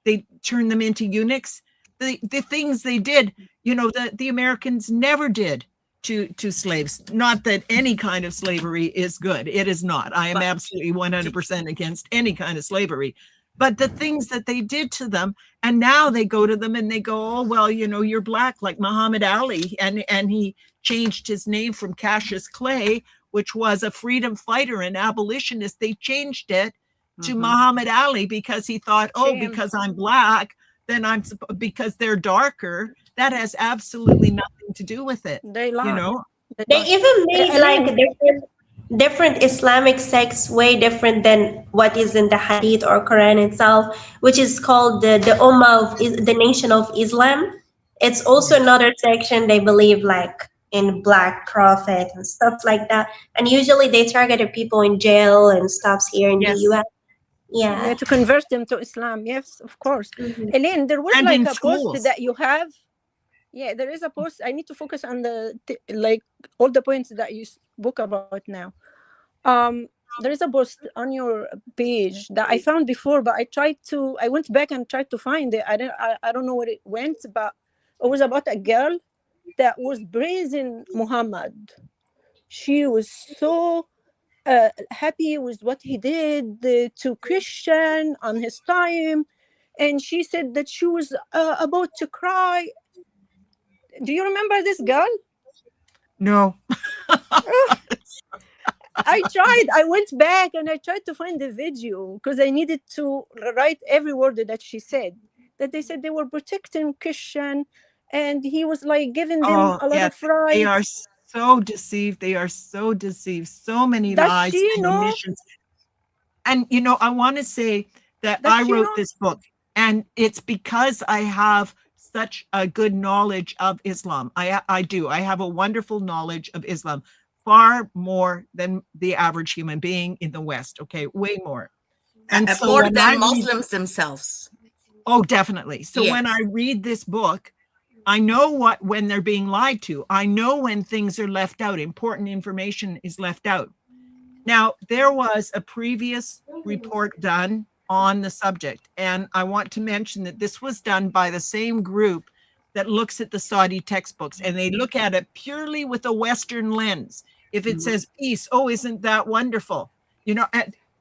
they turned them into eunuchs? The things they did, the Americans never did to slaves. Not that any kind of slavery is good. It is not. I am absolutely 100% against any kind of slavery. But the things that they did to them, and now they go to them and they go, oh, well, you're Black, like Muhammad Ali. And he changed his name from Cassius Clay, which was a freedom fighter and abolitionist. They changed it to Muhammad Ali because he thought, because I'm Black, then because they're darker. That has absolutely nothing to do with it. They lie. They even made like different Islamic sects way different than what is in the Hadith or Quran itself, which is called the Ummah of the Nation of Islam. It's also another section they believe like in Black Prophet and stuff like that. And usually they targeted people in jail and stuff here in the US. Yeah, to convert them to Islam. Yes, of course. Elaine, there was And like in a schools. post that you have. Yeah, there is a post. I need to focus on like all the points that you spoke about now. There is a post on your page that I found before, but I went back and tried to find it. I don't know where it went, but it was about a girl that was praising Muhammad. She was so happy with what he did to Christian on his time, and she said that she was about to cry. Do you remember this girl? No. I went back and I tried to find the video because I needed to write every word that she said. That they said they were protecting Christian, and he was like giving them a lot of rights. They are so deceived. They are so deceived. So many lies and omissions. And I want to say that I wrote this book, and it's because I have such a good knowledge of Islam. I do. I have a wonderful knowledge of Islam, far more than the average human being in the West. Okay, way more. And so more than Muslims themselves. Oh, definitely. So when I read this book, I know when they're being lied to. I know when things are left out, important information is left out. Now, there was a previous report done on the subject, and I want to mention that this was done by the same group that looks at the Saudi textbooks, and they look at it purely with a Western lens. If it says peace, oh, isn't that wonderful?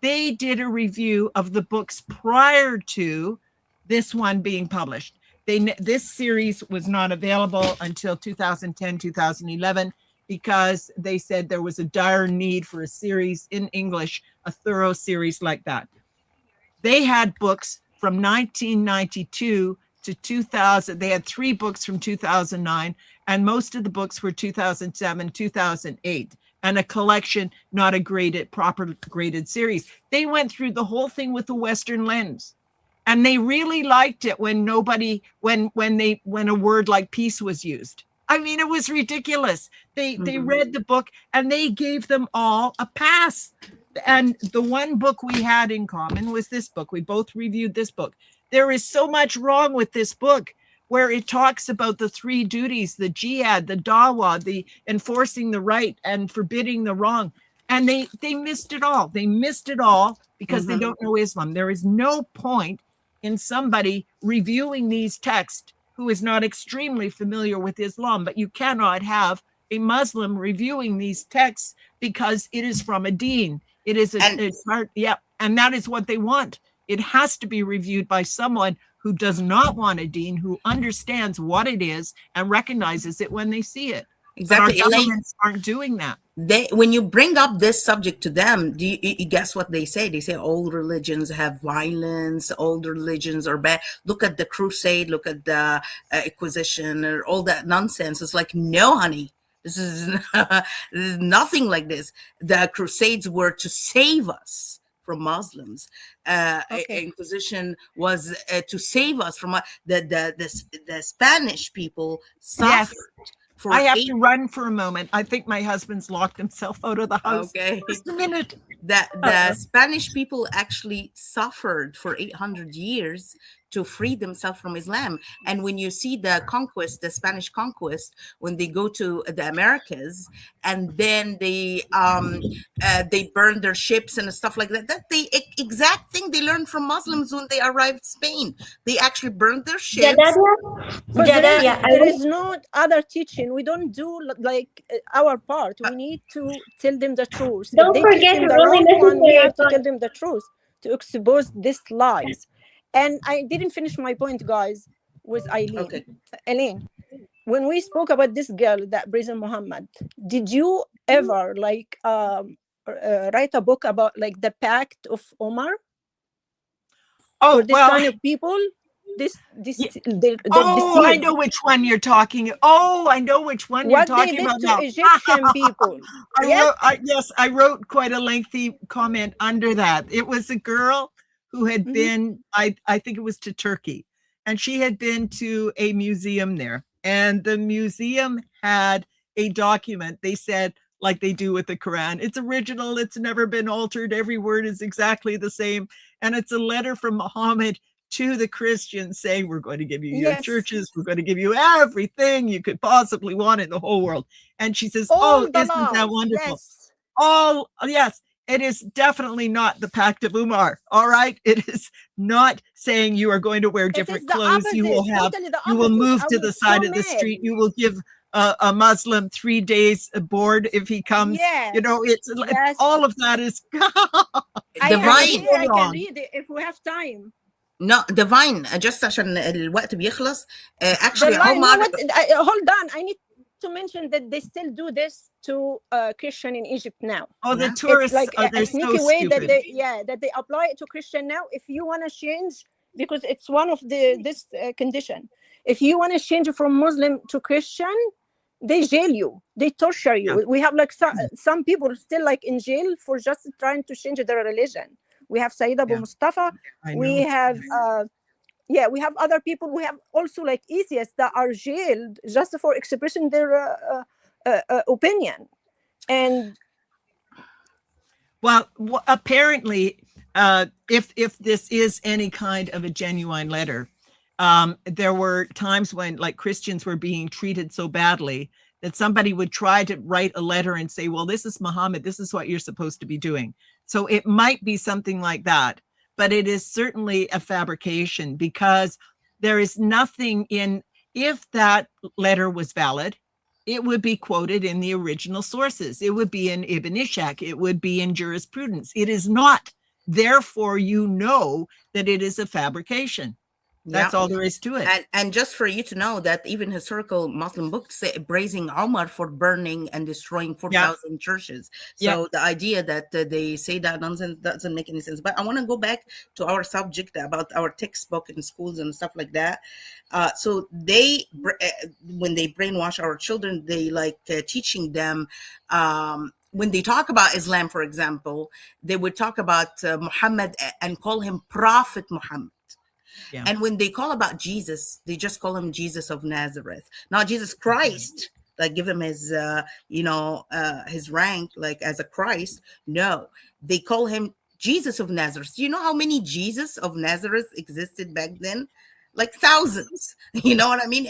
They did a review of the books prior to this one being published. This series was not available until 2010, 2011, because they said there was a dire need for a series in English, a thorough series like that. They had books from 1992 to 2000. They had 3 books from 2009, and most of the books were 2007, 2008, and a collection, not a proper graded series. They went through the whole thing with the Western lens. And they really liked it when when a word like peace was used. I mean, it was ridiculous. They read the book and they gave them all a pass. And the one book we had in common was this book. We both reviewed this book. There is so much wrong with this book, where it talks about the 3 duties, the jihad, the dawah, the enforcing the right and forbidding the wrong. And they missed it all. They missed it all because they don't know Islam. There is no point in somebody reviewing these texts who is not extremely familiar with Islam, but you cannot have a Muslim reviewing these texts because it is from a deen. It is and that is what they want. It has to be reviewed by someone who does not want a deen, who understands what it is and recognizes it when they see it. Exactly. But our governments aren't doing that. When you bring up this subject to them, you guess what they say? They say all religions have violence, all religions are bad. Look at the crusade, look at the Inquisition, or all that nonsense. It's like, no, honey, this is nothing like this. The crusades were to save us from Muslims. Inquisition was to save us from the Spanish people suffered. Yes. I have to run for a moment. I think my husband's locked himself out of the house. Okay. Just a minute. The Spanish people actually suffered for 800 years to free themselves from Islam. And when you see the conquest, the Spanish conquest, when they go to the Americas and then they burn their ships and stuff like that, that's the exact thing they learned from Muslims when they arrived Spain. They actually burned their ships. There is no other teaching. We don't do like our part. We need to tell them the truth. Don't if they forget teach them the the really wrong one, we necessary have to tell them the truth to expose these lies. And I didn't finish my point, guys, with Eileen. Okay. Eileen, when we spoke about this girl that brazen Muhammad, did you ever write a book about like the Pact of Omar? Oh, for this kind of people? I know which one you're talking. Oh, I know which one you're talking about now. Egyptian people. I wrote quite a lengthy comment under that. It was a girl who had been, I think it was to Turkey, and she had been to a museum there, and the museum had a document. They said, like they do with the Quran, it's original, it's never been altered, every word is exactly the same, and it's a letter from Muhammad to the Christians saying, we're going to give you your churches, we're going to give you everything you could possibly want in the whole world. And she says, isn't that wonderful? Yes. It is definitely not the Pact of Umar. All right. It is not saying you are going to wear different clothes. You will have, you will move to the side of the street. You will give a Muslim 3 days board if he comes. Yes. You know, it's all of that is I can read it if we have time. No, divine. Just عشان الوقت بيخلص. Actually, Omar. Hold on. I need to mention that they still do this to Christian in Egypt now. Oh, the tourists, it's like a sneaky way stupid. that they apply it to Christian now. If you want to change, because it's one of this condition. If you want to change from Muslim to Christian, they jail you, they torture you. We have like some people still like in jail for just trying to change their religion. We have Sayyid Abu Mustafa. We have we have other people. We have also like atheists that are jailed just for expressing their opinion. And well, apparently, if this is any kind of a genuine letter, there were times when like Christians were being treated so badly that somebody would try to write a letter and say, well, this is Muhammad, this is what you're supposed to be doing. So it might be something like that, but it is certainly a fabrication, because there is nothing in, if that letter was valid, it would be quoted in the original sources. It would be in Ibn Ishaq. It would be in jurisprudence. It is not. Therefore, you know that it is a fabrication. That's all there is to it. And just for you to know that even historical Muslim books say praising Omar for burning and destroying 4,000 churches. So the idea that they say that nonsense doesn't make any sense. But I want to go back to our subject about our textbook in schools and stuff like that. So they, when they brainwash our children, they like teaching them. When they talk about Islam, for example, they would talk about Muhammad and call him Prophet Muhammad. Yeah. And when they call about Jesus, they just call him Jesus of Nazareth, not Jesus Christ, like give him his, his rank, like as a Christ. No, they call him Jesus of Nazareth. Do you know how many Jesus of Nazareth existed back then? Like thousands. You know what I mean?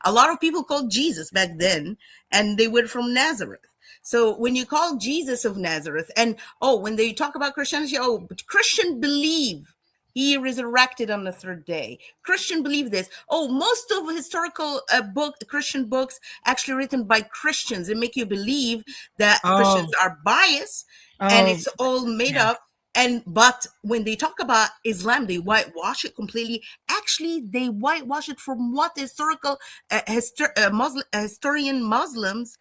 A lot of people called Jesus back then, and they were from Nazareth. So when you call Jesus of Nazareth, and when they talk about Christianity, but Christian believe he resurrected on the third day. Christian believe this. Most of historical Christian books actually written by Christians. They make you believe that Christians are biased and it's all made up. But when they talk about Islam, they whitewash it completely. Actually, they whitewash it from what historical historian Muslims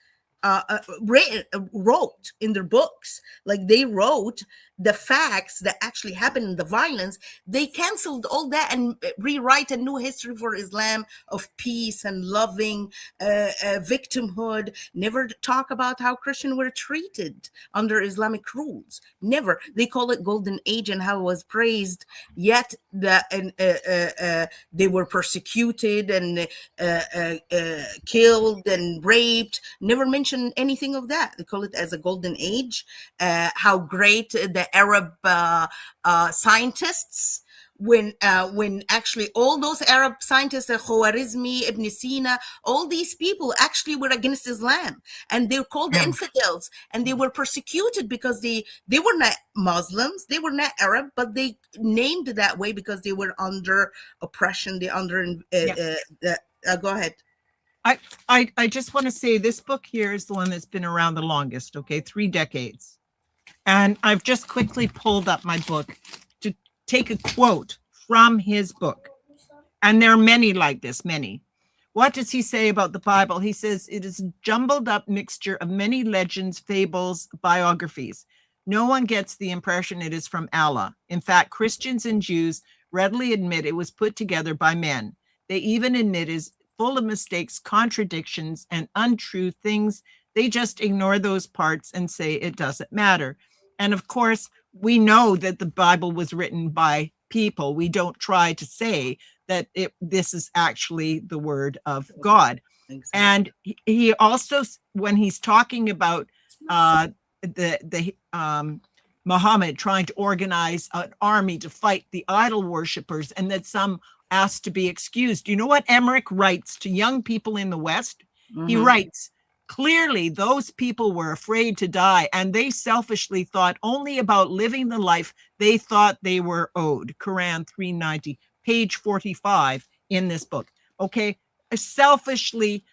wrote in their books. Like they wrote the facts that actually happened in the violence. They canceled all that and rewrite a new history for Islam of peace and loving victimhood. Never talk about how Christians were treated under Islamic rules. Never. They call it golden age and how it was praised, yet they were persecuted and killed and raped. Never mention anything of that. They call it as a golden age. How great the Arab scientists, when actually all those Arab scientists, Khwarizmi, Ibn Sina, all these people actually were against Islam, and they were called infidels, and they were persecuted because they were not Muslims, they were not Arab, but they named it that way because they were under oppression. They under go ahead. I just want to say this book here is the one that's been around the longest, 3 decades. And I've just quickly pulled up my book to take a quote from his book. And there are many like this, many. What does he say about the Bible? He says, it is a jumbled up mixture of many legends, fables, biographies. No one gets the impression it is from Allah. In fact, Christians and Jews readily admit it was put together by men. They even admit it is full of mistakes, contradictions, and untrue things. They just ignore those parts and say it doesn't matter. And of course, we know that the Bible was written by people. We don't try to say that this is actually the word of God. Exactly. And he also, when he's talking about Muhammad trying to organize an army to fight the idol worshippers, and that some asked to be excused. You know what Emmerich writes to young people in the West? Mm-hmm. He writes, clearly those people were afraid to die, and they selfishly thought only about living the life they thought they were owed. Quran 390, page 45 in this book. Okay, selfishly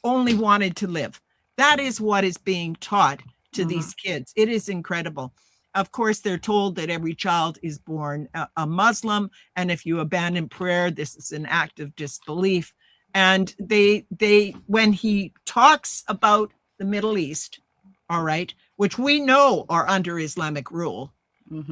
only wanted to live. That is what is being taught to these kids. It is incredible. Of course, they're told that every child is born a Muslim, and if you abandon prayer, this is an act of disbelief. And they when he talks about the Middle East, all right, which we know are under Islamic rule,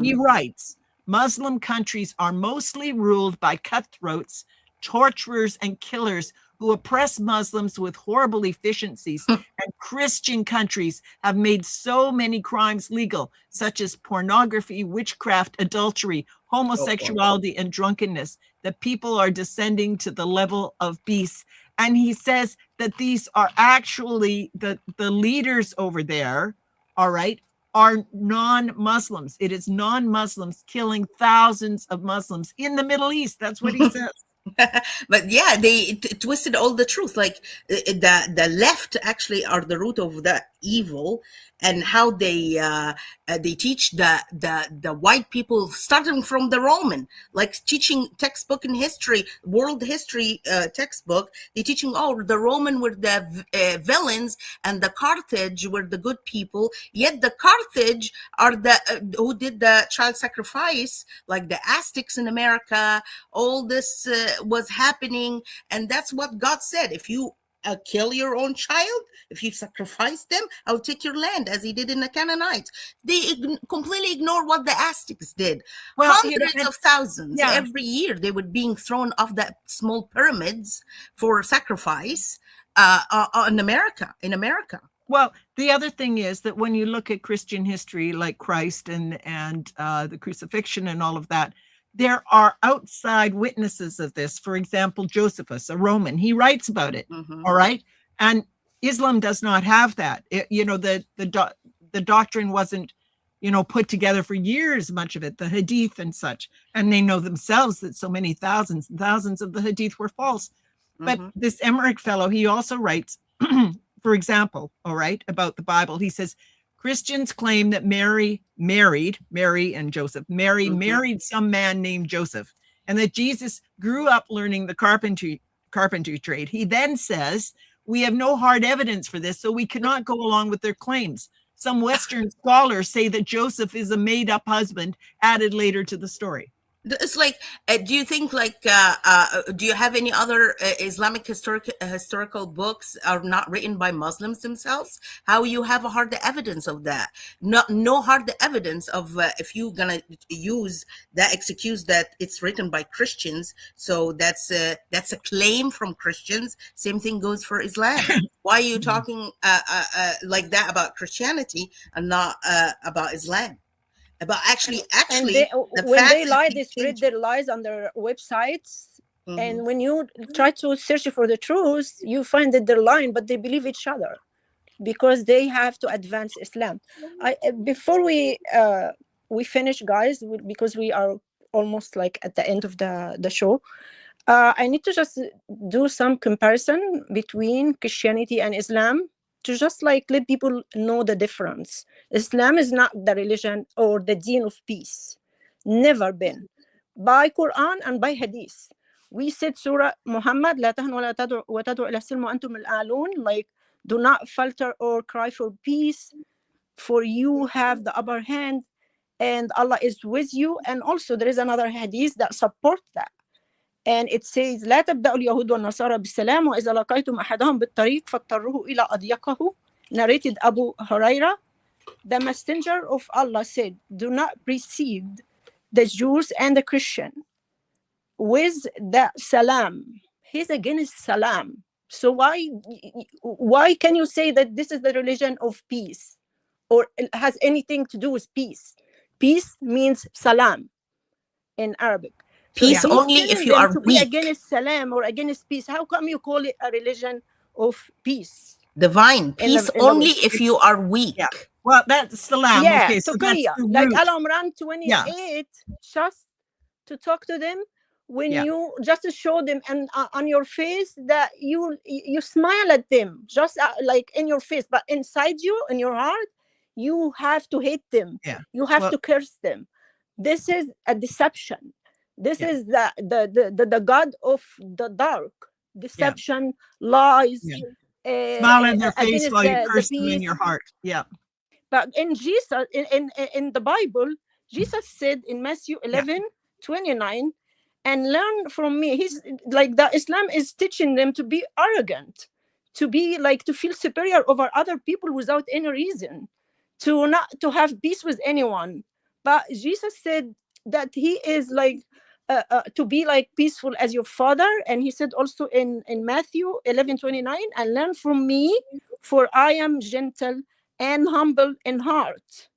he writes, Muslim countries are mostly ruled by cutthroats, torturers, and killers who oppress Muslims with horrible efficiencies. And Christian countries have made so many crimes legal, such as pornography, witchcraft, adultery, homosexuality, and drunkenness, that people are descending to the level of beasts. And he says that these are actually the leaders over there, all right, are non-Muslims. It is non-Muslims killing thousands of Muslims in the Middle East. That's what he says. But yeah, they twisted all the truth. Like the left actually are the root of that evil, and how they teach the white people, starting from the Roman, like teaching textbook in history, world history textbook. They teaching, oh, the Roman were the villains and the Carthage were the good people. Yet the Carthage are the who did the child sacrifice, like the Aztecs in America. All this was happening, and that's what God said: if you kill your own child, if you sacrifice them, I'll take your land, as he did in the Canaanites. They completely ignore what the Aztecs did. Well, Hundreds of thousands yeah. every year, they were being thrown off that small pyramids for sacrifice in America. Well, the other thing is that when you look at Christian history, like Christ and the crucifixion and all of that, there are outside witnesses of this. For example, Josephus, a Roman, he writes about it. Mhm. All right, and Islam does not have that. The doctrine wasn't, put together for years. Much of it, the Hadith and such, and they know themselves that so many thousands and thousands of the Hadith were false. But Mhm. this Emmerich fellow, he also writes, for example, all right, about the Bible. He says, Christians claim that Mary and Joseph, Mhm. married some man named Joseph, and that Jesus grew up learning the carpentry trade. He then says, we have no hard evidence for this, so we cannot go along with their claims. Some Western scholars say that Joseph is a made-up husband added later to the story. It's like, do you think, like, do you have any other Islamic historical books are not written by Muslims themselves? How you have a hard evidence of that? No hard evidence of if you're gonna use that excuse that it's written by Christians. So that's a claim from Christians. Same thing goes for Islam. Why are you talking like that about Christianity and not about Islam? But actually, And they, the when they facts lie, have they been spread changed. their lies on their websites. Mhm. And when you try to search for the truth, you find that they're lying, but they believe each other because they have to advance Islam. Before we finish, guys, because we are almost like at the end of the show. I need to just do some comparison between Christianity and Islam to just like let people know the difference. Islam is not the religion or the deen of peace. Never been. By Quran and by Hadith. We said Surah Muhammad, لا تهنوا ولا تدعوا وتدعوا إلى السلم وأنتم الأعلون, like do not falter or cry for peace, for you have the upper hand and Allah is with you. And also there is another hadith that support that. And it says لا تبدأوا اليهود والنصارى بالسلام وإذا لقيتم أحدهم بالطريق فاضطروه إلى أضيقه. Narrated Abu Huraira. The messenger of Allah said, do not precede the Jews and the Christian with the salam. He's against salam. So why can you say that this is the religion of peace or it has anything to do with peace? Peace means salam in Arabic. So Peace if he's only if telling you them are to be weak. against salam or against peace, how come you call it a religion of peace? Divine peace only if you are weak. Yeah. Well, that's salam. Yeah, Okay, so that's Tuqiyya. the Like root. Al Imran 28, just to talk to them when you just show them and on your face that you smile at them, just like in your face, but inside you, in your heart, you have to hate them. Yeah. You have to curse them. This is a deception. This is the God of the dark. Deception, lies. Smile in their face against while you curse the them in peace. your heart. Yeah. But in Jesus, in the Bible, Jesus said in Matthew 11:29, and learn from me. He's like the Islam is teaching them to be arrogant, to be like to feel superior over other people without any reason, to not to have peace with anyone. But Jesus said that he is like to be like peaceful as your father. And he said also in Matthew 11:29, and learn from me, for I am gentle and humble in heart,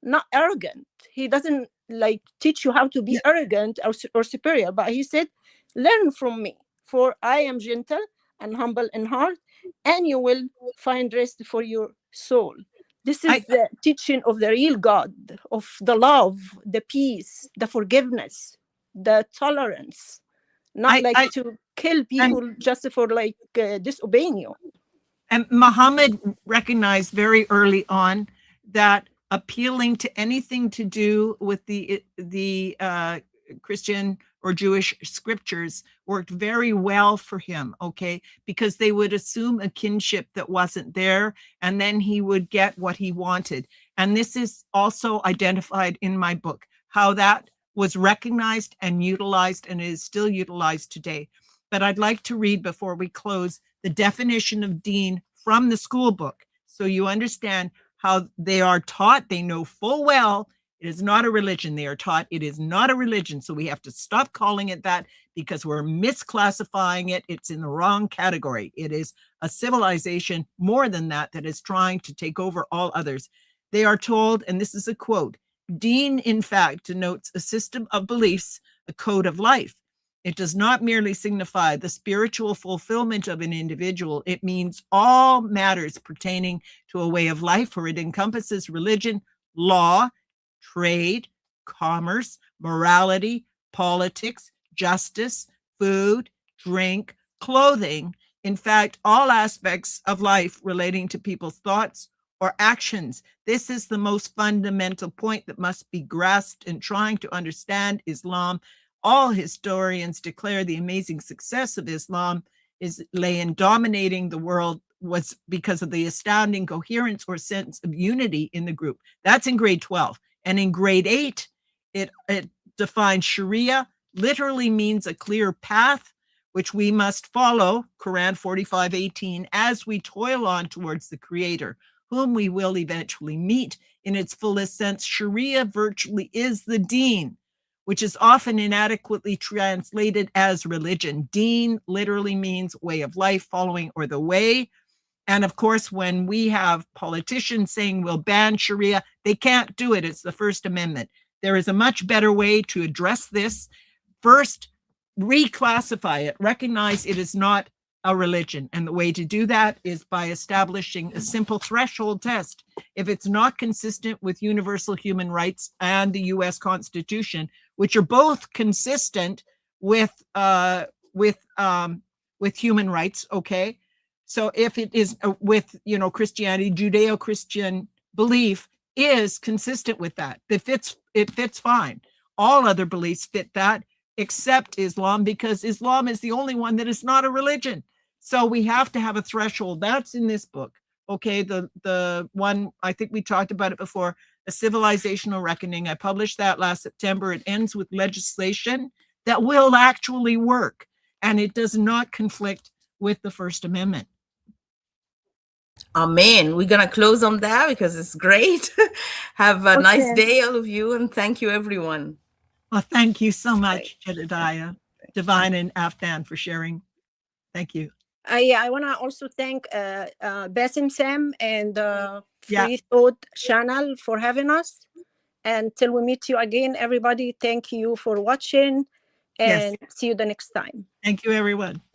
not arrogant. He doesn't like teach you how to be arrogant or superior, but he said, learn from me, for I am gentle and humble in heart, and you will find rest for your soul. This is the teaching of the real God, of the love, the peace, the forgiveness, the tolerance, not to kill people just for like disobeying you. And Muhammad recognized very early on that appealing to anything to do with the Christian or Jewish scriptures worked very well for him, okay? Because they would assume a kinship that wasn't there, and then he would get what he wanted. And this is also identified in my book, how that was recognized and utilized and is still utilized today. But I'd like to read before we close the definition of deen from the school book, so you understand how they are taught. They know full well it is not a religion. They are taught it is not a religion. So we have to stop calling it that because we're misclassifying it. It's in the wrong category. It is a civilization more than that that is trying to take over all others. They are told, and this is a quote, deen, in fact, denotes a system of beliefs, a code of life. It does not merely signify the spiritual fulfillment of an individual. It means all matters pertaining to a way of life, for it encompasses religion, law, trade, commerce, morality, politics, justice, food, drink, clothing. In fact, all aspects of life relating to people's thoughts or actions. This is the most fundamental point that must be grasped in trying to understand Islam. All historians declare the amazing success of Islam lay in dominating the world was because of the astounding coherence or sense of unity in the group. That's in grade 12. And in grade 8, it defines Sharia, literally means a clear path, which we must follow, Quran 45:18, as we toil on towards the Creator, whom we will eventually meet in its fullest sense. Sharia virtually is the deen, which is often inadequately translated as religion. Deen literally means way of life, following, or the way. And of course, when we have politicians saying we'll ban Sharia, they can't do it. It's the First Amendment. There is a much better way to address this. First, reclassify it, recognize it is not a religion. And the way to do that is by establishing a simple threshold test. If it's not consistent with universal human rights and the US Constitution, which are both consistent with human rights, okay? So if it is with, Christianity, Judeo-Christian belief is consistent with that, it fits fine. All other beliefs fit that, except Islam, because Islam is the only one that is not a religion. So we have to have a threshold. That's in this book. Okay, the one, I think we talked about it before, A Civilizational Reckoning. I published that last September. It ends with legislation that will actually work, and it does not conflict with the First Amendment. Amen. We're going to close on that because it's great. Have a nice day, all of you, and thank you, everyone. Well, thank you so much, Jedediah, Divine, and Afnan for sharing. Thank you. I want to also thank Basim Sam and Free Thought Channel for having us. And till we meet you again, everybody, thank you for watching, and see you the next time. Thank you, everyone. Thank